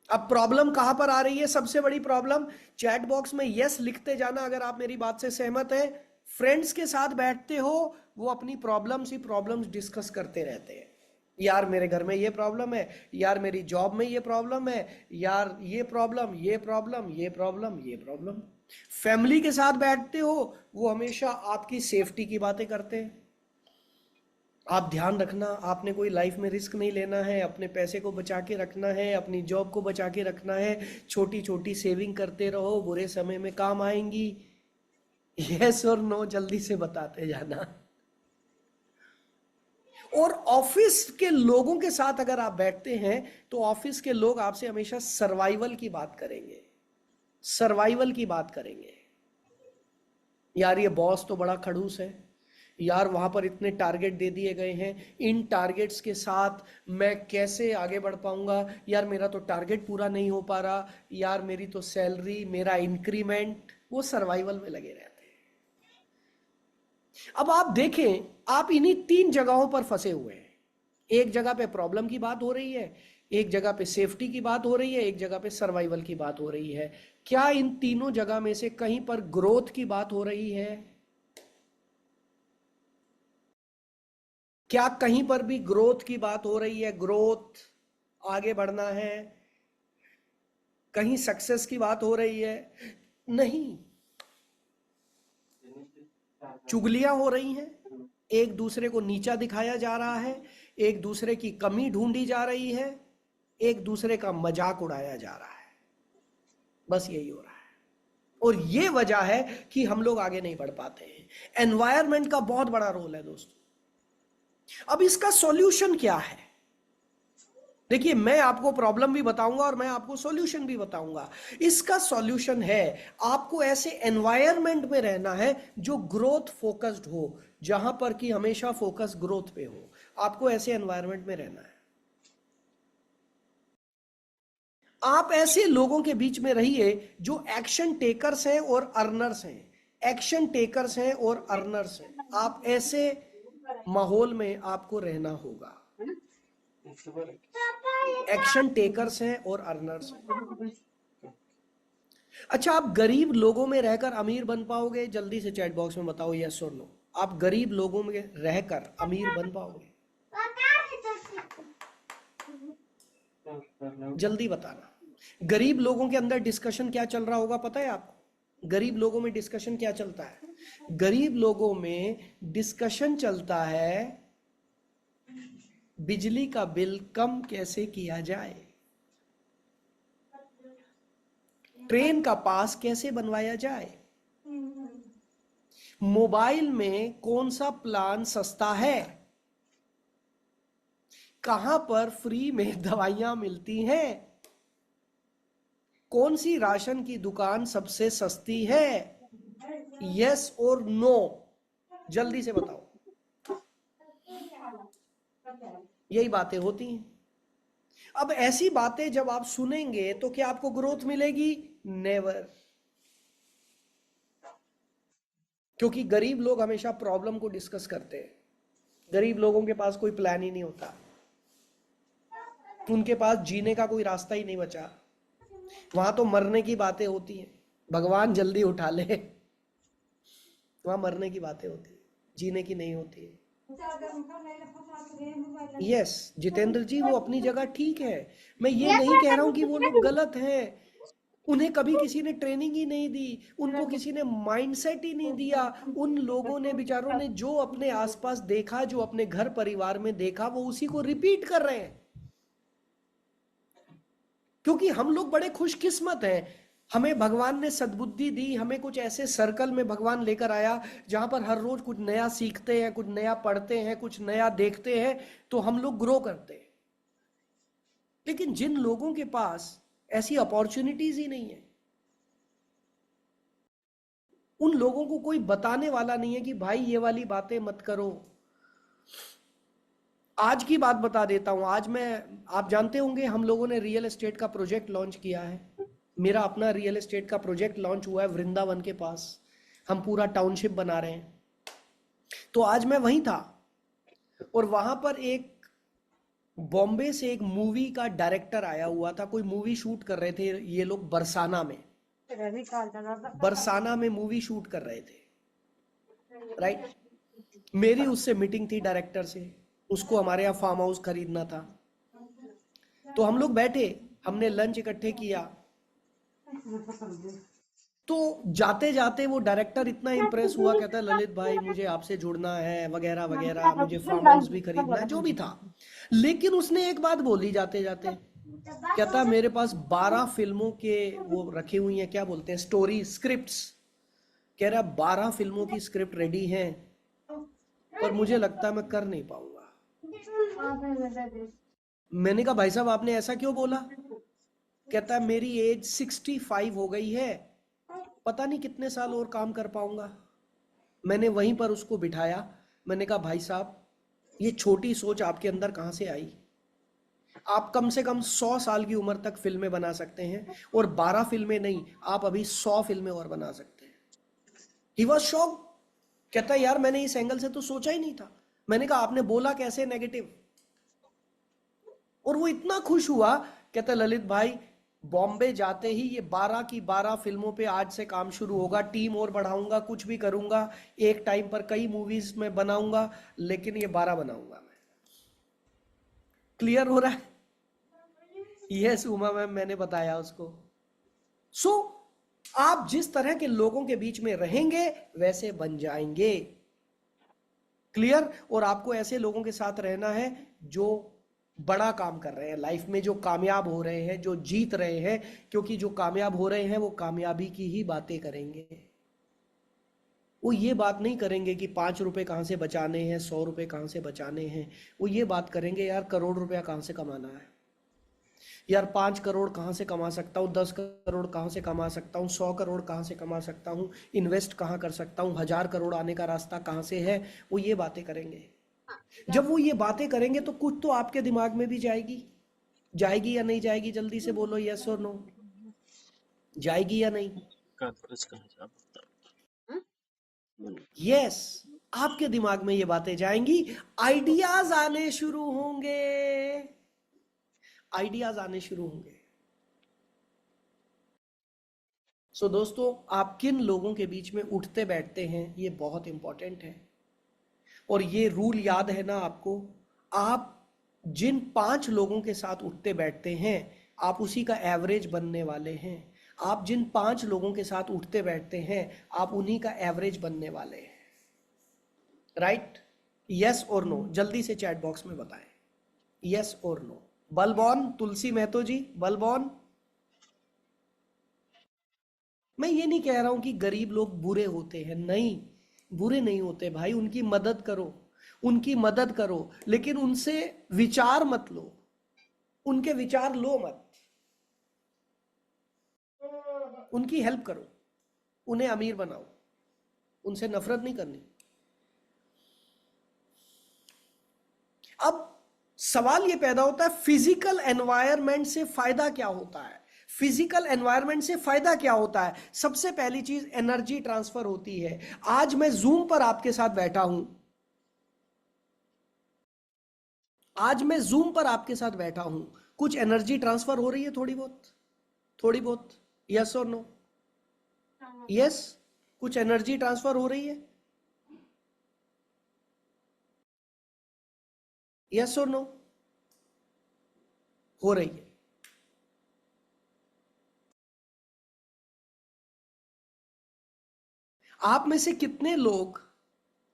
अब प्रॉब्लम कहां पर आ रही है? सबसे बड़ी प्रॉब्लम, चैट बॉक्स में यस लिखते जाना अगर आप मेरी बात से सहमत हैं। फ्रेंड्स के साथ बैठते हो, वो अपनी प्रॉब्लम्स ही प्रॉब्लम्स डिस्कस करते रहते हैं। यार मेरे घर में ये प्रॉब्लम है, यार मेरी जॉब में ये प्रॉब्लम है, यार ये प्रॉब्लम, ये प्रॉब्लम, ये प्रॉब्लम, ये प्रॉब्लम। फैमिली के साथ बैठते हो, वो हमेशा आपकी सेफ्टी की बातें करते हैं। आप ध्यान रखना, आपने कोई लाइफ में रिस्क नहीं लेना है, अपने पैसे को बचा के रखना है, अपनी जॉब को बचा के रखना है, छोटी छोटी सेविंग करते रहो, बुरे समय में काम आएंगी। यस और नो जल्दी से बताते जाना। और ऑफिस के लोगों के साथ अगर आप बैठते हैं तो ऑफिस के लोग आपसे हमेशा सर्वाइवल की बात करेंगे, सर्वाइवल की बात करेंगे। यार ये बॉस तो बड़ा खड़ूस है, यार वहां पर इतने टारगेट दे दिए गए हैं, इन टारगेट्स के साथ मैं कैसे आगे बढ़ पाऊंगा, यार मेरा तो टारगेट पूरा नहीं हो पा रहा, यार मेरी तो सैलरी, मेरा इंक्रीमेंट। वो सर्वाइवल में लगे रहते हैं। अब आप देखें, आप इन्हीं 3 जगहों पर फंसे हुए हैं। एक जगह पे प्रॉब्लम की बात हो रही है, एक जगह पे सेफ्टी की बात हो रही है, एक जगह पे सर्वाइवल की बात हो रही है। क्या इन तीनों जगह में से कहीं पर ग्रोथ की बात हो रही है? क्या कहीं पर भी ग्रोथ की बात हो रही है? ग्रोथ, आगे बढ़ना है, कहीं सक्सेस की बात हो रही है? नहीं, चुगलियां हो रही हैं, एक दूसरे को नीचा दिखाया जा रहा है, एक दूसरे की कमी ढूंढी जा रही है, एक दूसरे का मजाक उड़ाया जा रहा है। बस यही हो रहा है। और ये वजह है कि हम लोग आगे नहीं बढ़ पाते हैं। एनवायरनमेंट का बहुत बड़ा रोल है दोस्तों। अब इसका सॉल्यूशन क्या है? देखिए, मैं आपको प्रॉब्लम भी बताऊंगा और मैं आपको सॉल्यूशन भी बताऊंगा। इसका सॉल्यूशन है, आपको ऐसे एनवायरनमेंट में रहना है जो ग्रोथ फोकस्ड हो, जहां पर कि हमेशा फोकस ग्रोथ पे हो। आपको ऐसे एनवायरनमेंट में रहना है। आप ऐसे लोगों के बीच में रहिए जो एक्शन टेकर्स हैं और अर्नर्स हैं। एक्शन टेकर्स हैं और अर्नर्स हैं। आप ऐसे माहौल में आपको रहना होगा। एक्शन टेकर्स हैं और अर्नर्स हैं। अच्छा, आप गरीब लोगों में रहकर अमीर बन पाओगे? जल्दी से चैट बॉक्स में बताओ यस और नो। आप गरीब लोगों में रहकर अमीर बन पाओगे? जल्दी बताना। गरीब लोगों के अंदर डिस्कशन क्या चल रहा होगा पता है आपको? गरीब लोगों में डिस्कशन क्या चलता है? गरीब लोगों में डिस्कशन चलता है बिजली का बिल कम कैसे किया जाए, ट्रेन का पास कैसे बनवाया जाए, मोबाइल में कौन सा प्लान सस्ता है, कहां पर फ्री में दवाइयां मिलती हैं, कौन सी राशन की दुकान सबसे सस्ती है। यस और नो जल्दी से बताओ। यही बातें होती हैं। अब ऐसी बातें जब आप सुनेंगे तो क्या आपको ग्रोथ मिलेगी? नेवर। क्योंकि गरीब लोग हमेशा प्रॉब्लम को डिस्कस करते हैं। गरीब लोगों के पास कोई प्लान ही नहीं होता, उनके पास जीने का कोई रास्ता ही नहीं बचा। वहां तो मरने की बातें होती हैं, भगवान जल्दी उठा ले। वहां मरने की बातें होती है, जीने की नहीं होती है। यस जितेंद्र जी, वो अपनी जगह ठीक है। मैं ये नहीं कह रहा हूं कि वो लोग गलत हैं। उन्हें कभी किसी ने ट्रेनिंग ही नहीं दी, उनको किसी ने माइंडसेट ही नहीं दिया। उन लोगों ने, बेचारों ने, जो अपने आसपास देखा, जो अपने घर परिवार में देखा, वो उसी को रिपीट कर रहे हैं। क्योंकि हम लोग बड़े खुशकिस्मत हैं, हमें भगवान ने सद्बुद्धि दी, हमें कुछ ऐसे सर्कल में भगवान लेकर आया जहां पर हर रोज कुछ नया सीखते हैं, कुछ नया पढ़ते हैं, कुछ नया देखते हैं, तो हम लोग ग्रो करते हैं। लेकिन जिन लोगों के पास ऐसी अपॉर्चुनिटीज ही नहीं है, उन लोगों को कोई बताने वाला नहीं है कि भाई ये वाली बातें मत करो। आज की बात बता देता हूं। आज मैं, आप जानते होंगे, हम लोगों ने रियल एस्टेट का प्रोजेक्ट लॉन्च किया है। मेरा अपना रियल एस्टेट का प्रोजेक्ट लॉन्च हुआ है वृंदावन के पास। हम पूरा टाउनशिप बना रहे हैं। तो आज मैं वहीं था और वहां पर एक बॉम्बे से एक मूवी का डायरेक्टर आया हुआ था। कोई मूवी शूट कर रहे थे ये लोग बरसाना में। बरसाना में मूवी शूट कर रहे थे, राइट। मेरी उससे मीटिंग थी डायरेक्टर से, उसको हमारे यहाँ फार्म हाउस खरीदना था। तो हम लोग बैठे, हमने लंच इकट्ठे किया। तो जाते जाते वो डायरेक्टर इतना इंप्रेस हुआ, कहता है ललित भाई मुझे आपसे जुड़ना है वगैरह वगैरह, मुझे फार्म हाउस भी खरीदना है, जो भी था। लेकिन उसने एक बात बोली जाते जाते, कहता मेरे पास 12 फिल्मों के वो रखी हुई हैं, क्या बोलते हैं, स्टोरी स्क्रिप्ट्स। कह रहा 12 फिल्मों की स्क्रिप्ट रेडी है, पर मुझे लगता है मैं कर नहीं पाऊंगा। मैंने कहा भाई साहब आपने ऐसा क्यों बोला? कहता है मेरी एज 65 हो गई है, पता नहीं कितने साल और काम कर पाऊंगा। मैंने वहीं पर उसको बिठाया। मैंने कहा भाई साहब ये छोटी सोच आपके अंदर कहां से आई? आप कम से कम 100 साल की उम्र तक फिल्में बना सकते हैं, और 12 फिल्में नहीं, आप अभी 100 फिल्में और बना सकते हैं। He was shocked. कहता है यार मैंने इस एंगल से तो सोचा ही नहीं था। मैंने कहा आपने बोला कैसे नेगेटिव? और वो इतना खुश हुआ, कहता ललित भाई बॉम्बे जाते ही ये 12 की 12 फिल्मों पे आज से काम शुरू होगा, टीम और बढ़ाऊंगा, कुछ भी करूंगा, एक टाइम पर कई मूवीज में बनाऊंगा, लेकिन ये 12 बनाऊंगा मैं। क्लियर हो रहा है? यस उमा मैम, मैंने बताया उसको। सो आप जिस तरह के लोगों के बीच में रहेंगे वैसे बन जाएंगे। क्लियर? और आपको ऐसे लोगों के साथ रहना है जो बड़ा काम कर रहे हैं लाइफ में, जो कामयाब हो रहे हैं, जो जीत रहे हैं। क्योंकि जो कामयाब हो रहे हैं वो कामयाबी की ही बातें करेंगे। वो ये बात नहीं करेंगे कि 5 रुपए कहां से बचाने हैं, 100 रुपए कहां से बचाने हैं। वो ये बात करेंगे यार करोड़ रुपया कहां से कमाना है, यार 5 करोड़ कहां से कमा सकता हूँ, 10 करोड़ कहां से कमा सकता हूँ, 100 करोड़ कहां से कमा सकता हूँ, इन्वेस्ट कहां कर सकता हूँ, 1000 करोड़ आने का रास्ता कहां से है। वो ये बातें करेंगे। जब वो ये बातें करेंगे तो कुछ तो आपके दिमाग में भी जाएगी। जाएगी या नहीं जाएगी? जल्दी से बोलो, यस और नो। जाएगी या नहीं? यस, आपके दिमाग में ये बातें जाएंगी, आइडियाज आने शुरू होंगे। आइडियाज आने शुरू होंगे। सो दोस्तों, आप किन लोगों के बीच में उठते बैठते हैं ये बहुत इंपॉर्टेंट है। और ये रूल याद है ना आपको, आप जिन 5 लोगों के साथ उठते बैठते हैं आप उसी का एवरेज बनने वाले हैं। आप जिन 5 लोगों के साथ उठते बैठते हैं आप उन्हीं का एवरेज बनने वाले हैं। राइट? यस और नो? जल्दी से चैट बॉक्स में बताएं यस और नो। बलबॉन, तुलसी महतो जी, बलबॉन। मैं ये नहीं कह रहा हूं कि गरीब लोग बुरे होते हैं, नहीं, बुरे नहीं होते भाई। उनकी मदद करो, उनकी मदद करो, लेकिन उनसे विचार मत लो, उनके विचार लो मत। उनकी हेल्प करो, उन्हें अमीर बनाओ, उनसे नफरत नहीं करनी। अब सवाल ये पैदा होता है फिजिकल एनवायरनमेंट से फायदा क्या होता है। फिजिकल एनवायरनमेंट से फायदा क्या होता है? सबसे पहली चीज एनर्जी ट्रांसफर होती है। आज मैं जूम पर आपके साथ बैठा हूं, आज मैं जूम पर आपके साथ बैठा हूं, कुछ एनर्जी ट्रांसफर हो रही है, थोड़ी बहुत, थोड़ी बहुत, यस और नो? यस, कुछ एनर्जी ट्रांसफर हो रही है, यस और नो? हो रही है। आप में से कितने लोग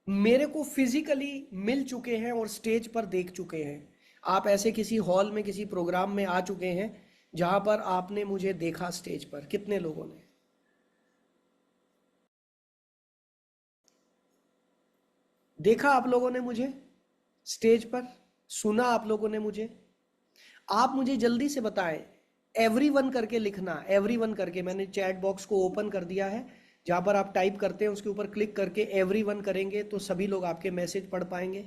मेरे को फिजिकली मिल चुके हैं और स्टेज पर देख चुके हैं? आप ऐसे किसी हॉल में किसी प्रोग्राम में आ चुके हैं जहां पर आपने मुझे देखा स्टेज पर? कितने लोगों ने देखा? आप लोगों ने मुझे स्टेज पर सुना? आप लोगों ने मुझे? आप मुझे जल्दी से बताएं, एवरीवन करके लिखना, एवरीवन करके। मैंने चैट बॉक्स को ओपन कर दिया है, जहां पर आप टाइप करते हैं उसके ऊपर क्लिक करके एवरीवन करेंगे तो सभी लोग आपके मैसेज पढ़ पाएंगे।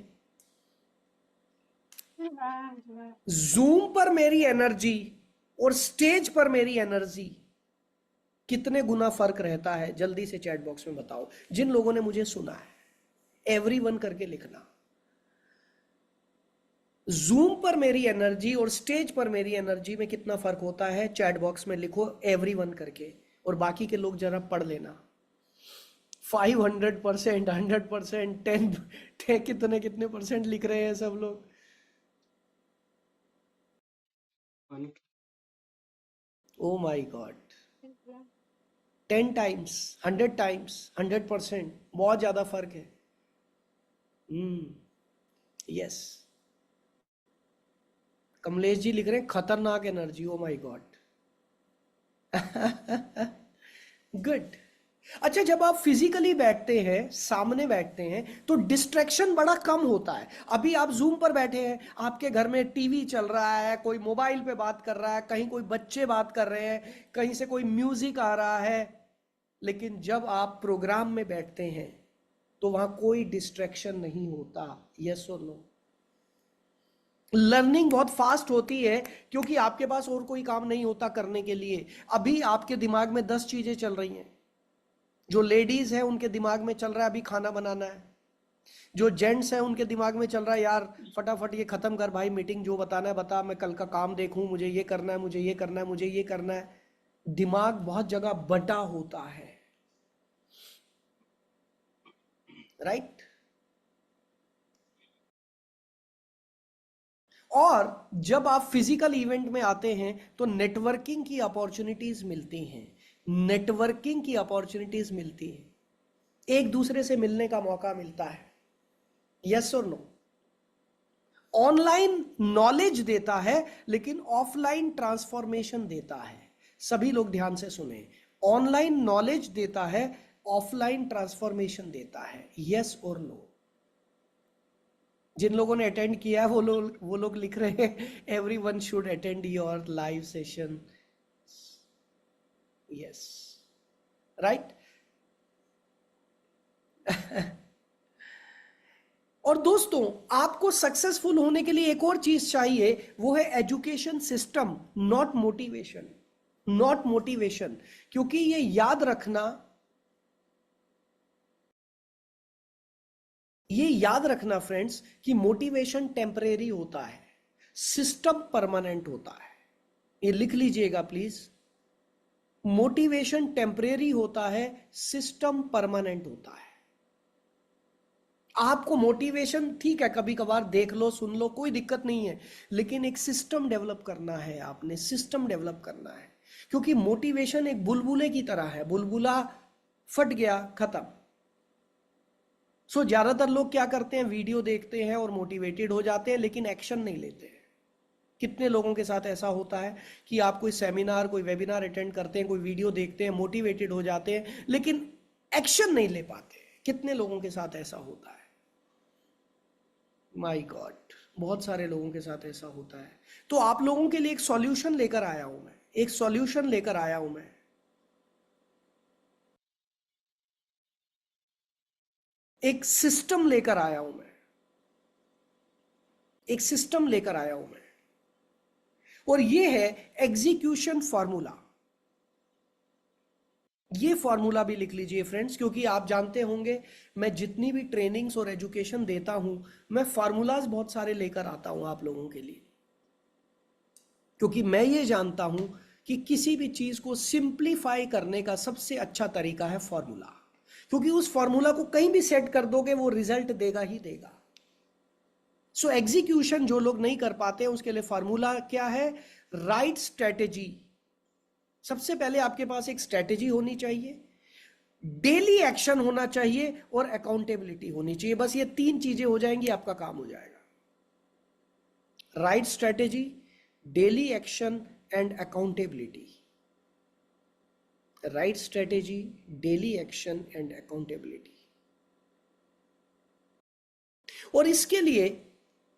जूम पर मेरी एनर्जी और स्टेज पर मेरी एनर्जी कितने गुना फर्क रहता है? जल्दी से चैट बॉक्स में बताओ जिन लोगों ने मुझे सुना है। एवरीवन करके लिखना, जूम पर मेरी एनर्जी और स्टेज पर मेरी एनर्जी में कितना फर्क होता है? चैट बॉक्स में लिखो एवरीवन करके, और बाकी के लोग जरा पढ़ लेना। 500%, 100%, 10 कितने कितने परसेंट लिख रहे हैं सब लोग? Oh my God, 10 times, 100 times, 100%, बहुत ज्यादा फर्क है। यस, कमलेश जी लिख रहे हैं खतरनाक energy. Oh my God, good. अच्छा, जब आप फिजिकली बैठते हैं, सामने बैठते हैं, तो डिस्ट्रैक्शन बड़ा कम होता है। अभी आप जूम पर बैठे हैं, आपके घर में टीवी चल रहा है, कोई मोबाइल पे बात कर रहा है, कहीं कोई बच्चे बात कर रहे हैं, कहीं से कोई म्यूजिक आ रहा है। लेकिन जब आप प्रोग्राम में बैठते हैं तो वहां कोई डिस्ट्रैक्शन नहीं होता। यस और नो? लर्निंग बहुत फास्ट होती है क्योंकि आपके पास और कोई काम नहीं होता करने के लिए। अभी आपके दिमाग में 10 चीजें चल रही हैं। जो लेडीज हैं उनके दिमाग में चल रहा है अभी खाना बनाना है। जो जेंट्स हैं उनके दिमाग में चल रहा है यार फटाफट ये खत्म कर भाई, मीटिंग जो बताना है बता, मैं कल का काम देखूं, मुझे ये करना है, मुझे ये करना है, मुझे ये करना है। दिमाग बहुत जगह बटा होता है, राइट? और जब आप फिजिकल इवेंट में आते हैं तो नेटवर्किंग की अपॉर्चुनिटीज मिलती हैं, नेटवर्किंग की अपॉर्चुनिटीज मिलती हैं, एक दूसरे से मिलने का मौका मिलता है। यस और नो? ऑनलाइन नॉलेज देता है लेकिन ऑफलाइन ट्रांसफॉर्मेशन देता है। सभी लोग ध्यान से सुने, ऑनलाइन नॉलेज देता है, ऑफलाइन ट्रांसफॉर्मेशन देता है। यस और नो? जिन लोगों ने अटेंड किया है वो लोग लिख रहे हैं everyone should attend your live session. Yes, right. और दोस्तों, आपको सक्सेसफुल होने के लिए एक और चीज चाहिए, वो है education system, not motivation, not motivation. क्योंकि ये याद रखना, ये याद रखना फ्रेंड्स कि मोटिवेशन टेम्परेरी होता है, सिस्टम परमानेंट होता है। ये लिख लीजिएगा प्लीज, मोटिवेशन टेम्परेरी होता है, सिस्टम परमानेंट होता है। आपको मोटिवेशन ठीक है कभी कभार देख लो, सुन लो, कोई दिक्कत नहीं है, लेकिन एक सिस्टम डेवलप करना है, आपने सिस्टम डेवलप करना है। क्योंकि मोटिवेशन एक बुलबुले की तरह है, बुलबुला फट गया खत्म। सो ज्यादातर लोग क्या करते हैं, वीडियो देखते हैं और मोटिवेटेड हो जाते हैं लेकिन एक्शन नहीं लेते हैं। कितने लोगों के साथ ऐसा होता है कि आप कोई सेमिनार, कोई वेबिनार अटेंड करते हैं, कोई वीडियो देखते हैं, मोटिवेटेड हो जाते हैं लेकिन एक्शन नहीं ले पाते? कितने लोगों के साथ ऐसा होता है? माय गॉड, बहुत सारे लोगों के साथ ऐसा होता है। तो आप लोगों के लिए एक सॉल्यूशन लेकर आया हूं मैं, एक सॉल्यूशन लेकर आया हूं मैं, एक सिस्टम लेकर आया हूं मैं। एक सिस्टम लेकर आया हूं मैं, और ये है एग्जीक्यूशन फॉर्मूला। ये फॉर्मूला भी लिख लीजिए फ्रेंड्स, क्योंकि आप जानते होंगे मैं जितनी भी ट्रेनिंग्स और एजुकेशन देता हूं, मैं फॉर्मूलाज बहुत सारे लेकर आता हूं आप लोगों के लिए, क्योंकि मैं ये जानता हूं कि किसी भी चीज को सिंप्लीफाई करने का सबसे अच्छा तरीका है फॉर्मूला, क्योंकि उस फॉर्मूला को कहीं भी सेट कर दोगे वो रिजल्ट देगा ही देगा। सो एग्जीक्यूशन जो लोग नहीं कर पाते हैं उसके लिए फॉर्मूला क्या है? Right strategy. सबसे पहले आपके पास एक स्ट्रेटेजी होनी चाहिए, डेली एक्शन होना चाहिए और अकाउंटेबिलिटी होनी चाहिए। बस ये 3 चीजें हो जाएंगी, आपका काम हो जाएगा। Right strategy, daily action and accountability. Right strategy, daily action and accountability. और इसके लिए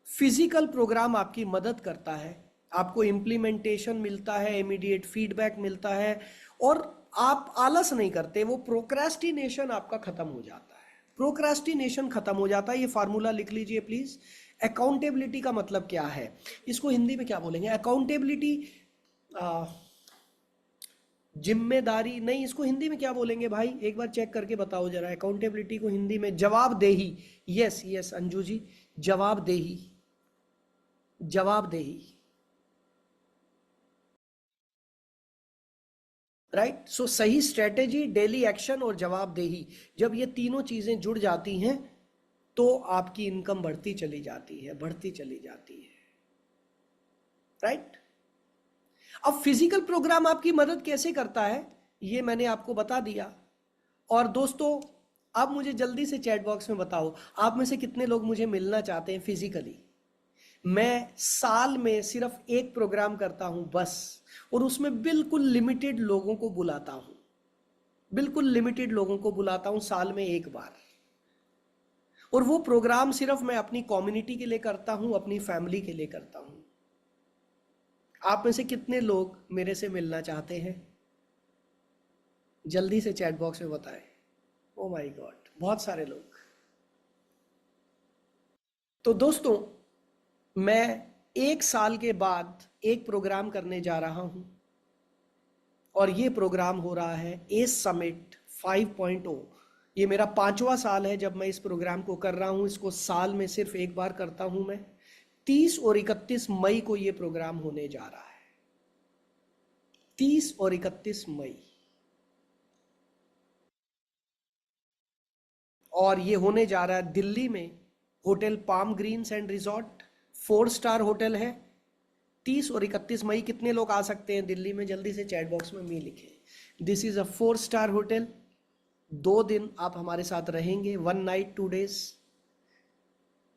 फिजिकल प्रोग्राम आपकी मदद करता है, आपको इंप्लीमेंटेशन मिलता है, इमीडिएट फीडबैक मिलता है, और आप आलस नहीं करते, वो प्रोक्रेस्टिनेशन आपका खत्म हो जाता है। प्रोक्रेस्टिनेशन खत्म हो जाता है। ये फार्मूला लिख लीजिए प्लीज। अकाउंटेबिलिटी का मतलब क्या है, इसको हिंदी में क्या बोलेंगे? अकाउंटेबिलिटी जिम्मेदारी नहीं, इसको हिंदी में क्या बोलेंगे भाई? एक बार चेक करके बताओ जरा। अकाउंटेबिलिटी को हिंदी में जवाबदेही। यस यस अंजू जी, जवाबदेही। जवाबदेही, राइट। सो सही स्ट्रेटेजी, डेली एक्शन और जवाबदेही, जब ये तीनों चीजें जुड़ जाती हैं तो आपकी इनकम बढ़ती चली जाती है, बढ़ती चली जाती है, राइट। अब फिजिकल प्रोग्राम आपकी मदद कैसे करता है ये मैंने आपको बता दिया। और दोस्तों आप मुझे जल्दी से चैट बॉक्स में बताओ, आप में से कितने लोग मुझे मिलना चाहते हैं फिजिकली? मैं साल में सिर्फ एक प्रोग्राम करता हूं बस, और उसमें बिल्कुल लिमिटेड लोगों को बुलाता हूं, बिल्कुल लिमिटेड लोगों को बुलाता हूं साल में एक बार। और वो प्रोग्राम सिर्फ मैं अपनी कम्युनिटी के लिए करता हूं, अपनी फैमिली के लिए करता हूं। आप में से कितने लोग मेरे से मिलना चाहते हैं? जल्दी से चैट बॉक्स में बताएं। ओ माय गॉड, बहुत सारे लोग। तो दोस्तों मैं 1 साल के बाद एक प्रोग्राम करने जा रहा हूं, और ये प्रोग्राम हो रहा है एस समिट 5.0। ये मेरा 5वां साल है जब मैं इस प्रोग्राम को कर रहा हूं। इसको साल में सिर्फ एक बार करता हूं मैं। 30 और 31 मई को ये प्रोग्राम होने जा रहा है। 30 और 31 मई, और ये होने जा रहा है दिल्ली में, hotel palm greens and resort, 4 star hotel है। 30 और 31 मई कितने लोग आ सकते हैं दिल्ली में? जल्दी से चैट बॉक्स में मी लिखें। This is a 4 star hotel. 2 दिन आप हमारे साथ रहेंगे, 1 नाइट 2 डेज।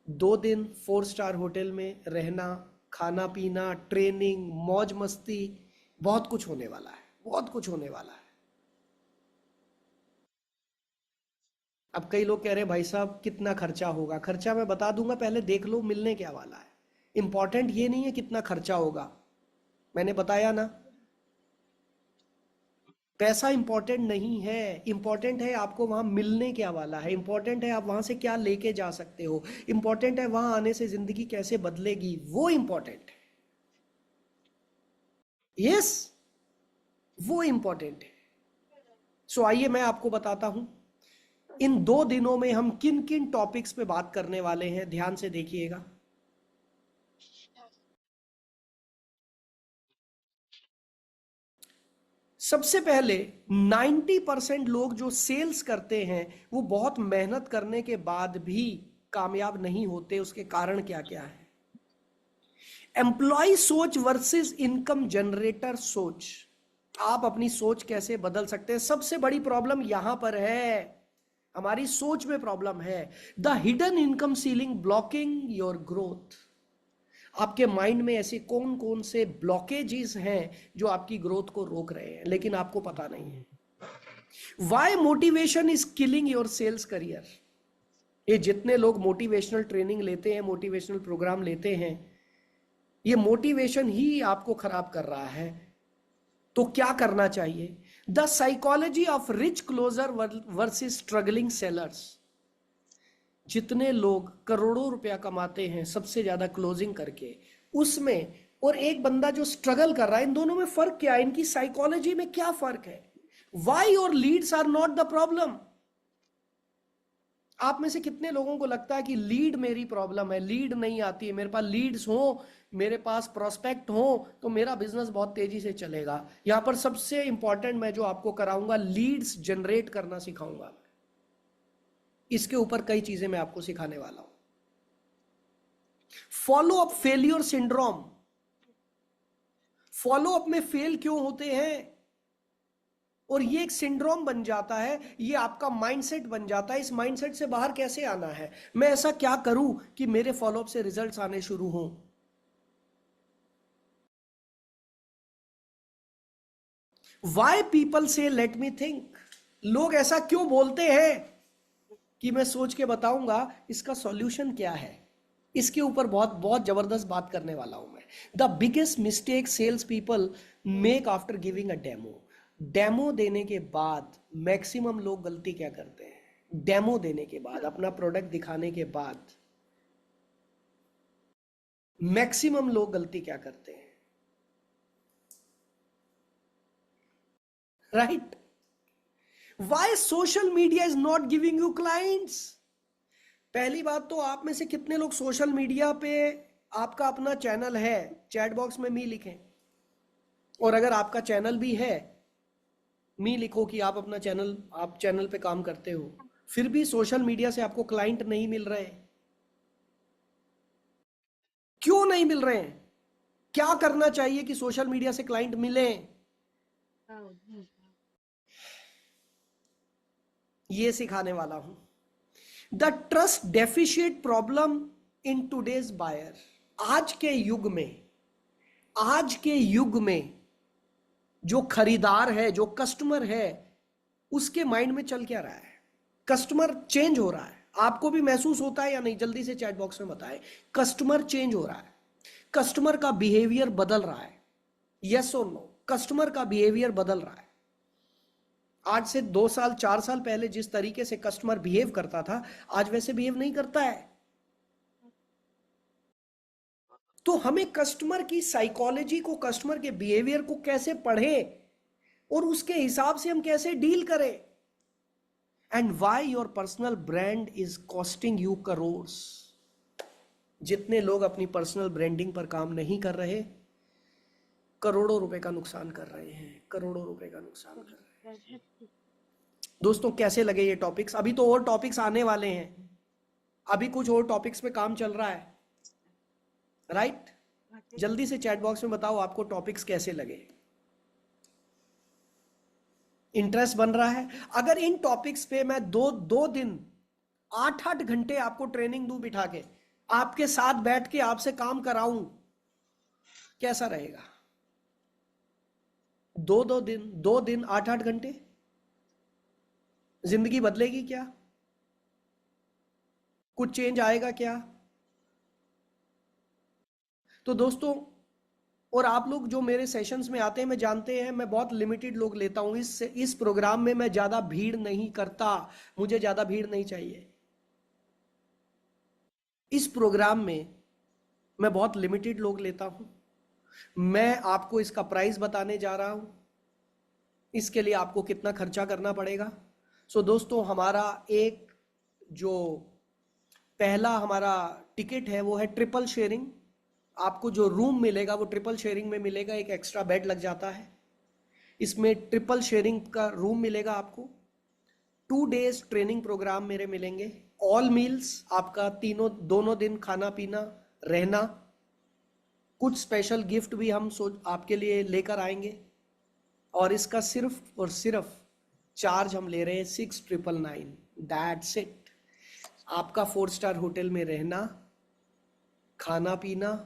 2 दिन 4 स्टार होटल में रहना, खाना पीना, ट्रेनिंग, मौज मस्ती, बहुत कुछ होने वाला है, बहुत कुछ होने वाला है। अब कई लोग कह रहे हैं भाई साहब कितना खर्चा होगा? खर्चा मैं बता दूंगा, पहले देख लो मिलने क्या वाला है। इंपॉर्टेंट ये नहीं है कितना खर्चा होगा, मैंने बताया ना, पैसा इंपॉर्टेंट नहीं है। इंपॉर्टेंट है आपको वहां मिलने क्या वाला है, इंपॉर्टेंट है आप वहां से क्या लेके जा सकते हो, इंपॉर्टेंट है वहां आने से जिंदगी कैसे बदलेगी, वो इंपॉर्टेंट है। यस, वो इंपॉर्टेंट है। सो आइए मैं आपको बताता हूं इन 2 दिनों में हम किन किन टॉपिक्स पे बात करने वाले हैं। ध्यान से देखिएगा। सबसे पहले 90% लोग जो सेल्स करते हैं वो बहुत मेहनत करने के बाद भी कामयाब नहीं होते। उसके कारण क्या क्या है? एम्प्लॉय सोच वर्सेस इनकम जनरेटर सोच। आप अपनी सोच कैसे बदल सकते हैं? सबसे बड़ी प्रॉब्लम यहां पर है, हमारी सोच में प्रॉब्लम है। The hidden income ceiling blocking your growth. आपके माइंड में ऐसे कौन कौन से ब्लॉकेजेस हैं जो आपकी ग्रोथ को रोक रहे हैं, लेकिन आपको पता नहीं है। Why motivation is killing your sales career. ये जितने लोग मोटिवेशनल ट्रेनिंग लेते हैं, मोटिवेशनल प्रोग्राम लेते हैं, ये मोटिवेशन ही आपको खराब कर रहा है। तो क्या करना चाहिए? The psychology of rich closer versus struggling sellers. जितने लोग करोड़ों रुपया कमाते हैं सबसे ज्यादा क्लोजिंग करके, उसमें और एक बंदा जो स्ट्रगल कर रहा है, इन दोनों में फर्क क्या है? इनकी साइकोलॉजी में क्या फर्क है? Why your leads are not the problem? आप में से कितने लोगों को लगता है कि लीड मेरी प्रॉब्लम है, लीड नहीं आती है, मेरे पास लीड्स हो, मेरे पास प्रोस्पेक्ट हो तो मेरा बिजनेस बहुत तेजी से चलेगा? यहां पर सबसे इंपॉर्टेंट मैं जो आपको कराऊंगा, लीड्स जनरेट करना सिखाऊंगा। इसके ऊपर कई चीजें मैं आपको सिखाने वाला हूं। Follow up failure syndrome. Follow up में फेल क्यों होते हैं और ये एक सिंड्रोम बन जाता है, ये आपका माइंडसेट बन जाता है। इस माइंडसेट से बाहर कैसे आना है? मैं ऐसा क्या करूं कि मेरे फॉलोअप से रिजल्ट्स आने शुरू हों? वाई पीपल से लेट मी थिंक। लोग ऐसा क्यों बोलते हैं कि मैं सोच के बताऊंगा इसका सॉल्यूशन क्या है। इसके ऊपर बहुत बहुत जबरदस्त बात करने वाला हूं मैं। The biggest mistake sales people make after giving a demo. Demo देने के बाद मैक्सिमम लोग गलती क्या करते हैं? डेमो देने के बाद, अपना प्रोडक्ट दिखाने के बाद मैक्सिमम लोग गलती क्या करते हैं? Right? Why social media is not giving you clients? पहली बात तो आप में से कितने लोग सोशल मीडिया पे, आपका अपना चैनल है, चैट बॉक्स में मी लिखें। और अगर आपका चैनल भी है, मी लिखो कि आप अपना चैनल, आप चैनल पे काम करते हो, फिर भी सोशल मीडिया से आपको क्लाइंट नहीं मिल रहे। क्यों नहीं मिल रहे हैं? क्या करना चाहिए कि सोशल मीडिया से क्लाइंट मिले? ये सिखाने वाला हूं। The trust deficit problem in today's buyer. आज के युग में जो खरीदार है, जो कस्टमर है, उसके माइंड में चल क्या रहा है? कस्टमर चेंज हो रहा है। आपको भी महसूस होता है या नहीं? जल्दी से चैट बॉक्स में बताएं। कस्टमर चेंज हो रहा है, कस्टमर का बिहेवियर बदल रहा है। यस और नो? कस्टमर का बिहेवियर बदल रहा है। आज से 2 साल 4 साल पहले जिस तरीके से कस्टमर बिहेव करता था, आज वैसे बिहेव नहीं करता है। तो हमें कस्टमर की साइकोलॉजी को, कस्टमर के बिहेवियर को कैसे पढ़ें और उसके हिसाब से हम कैसे डील करें। And why your personal brand is costing you crores. जितने लोग अपनी पर्सनल ब्रांडिंग पर काम नहीं कर रहे, करोड़ों रुपए का नुकसान कर रहे हैं, करोड़ों रुपए का नुकसान कर रहे हैं। दोस्तों, कैसे लगे ये टॉपिक्स? अभी तो और टॉपिक्स आने वाले हैं, अभी कुछ और टॉपिक्स पे काम चल रहा है। राइट? जल्दी से चैट बॉक्स में बताओ आपको टॉपिक्स कैसे लगे। इंटरेस्ट बन रहा है? अगर इन टॉपिक्स पे मैं दो दिन 8-8 घंटे आपको ट्रेनिंग दूं, बिठा के आपके साथ बैठ के आपसे काम कराऊं, कैसा रहेगा? 2 दिन 8-8 घंटे, जिंदगी बदलेगी क्या? कुछ चेंज आएगा क्या? तो दोस्तों, और आप लोग जो मेरे सेशंस में आते हैं, मैं जानते हैं मैं बहुत लिमिटेड लोग लेता हूं। इस प्रोग्राम में मैं ज्यादा भीड़ नहीं करता, मुझे ज्यादा भीड़ नहीं चाहिए। इस प्रोग्राम में मैं बहुत लिमिटेड लोग लेता हूं। मैं आपको इसका प्राइस बताने जा रहा हूं, इसके लिए आपको कितना खर्चा करना पड़ेगा। सो दोस्तों, हमारा एक जो पहला हमारा टिकट है वो है ट्रिपल शेयरिंग। आपको जो रूम मिलेगा वो ट्रिपल शेयरिंग में मिलेगा, एक एक्स्ट्रा बेड लग जाता है। इसमें ट्रिपल शेयरिंग का रूम मिलेगा आपको। 2 डेज ट्रेनिंग प्रोग्राम मेरे मिलेंगे। ऑल मील्स आपका दोनों दिन खाना पीना रहना। कुछ स्पेशल गिफ्ट भी हम आपके लिए लेकर आएंगे। और इसका सिर्फ और सिर्फ चार्ज हम ले रहे हैं 6,999। That's it. आपका 4 स्टार होटल में रहना, खाना पीना,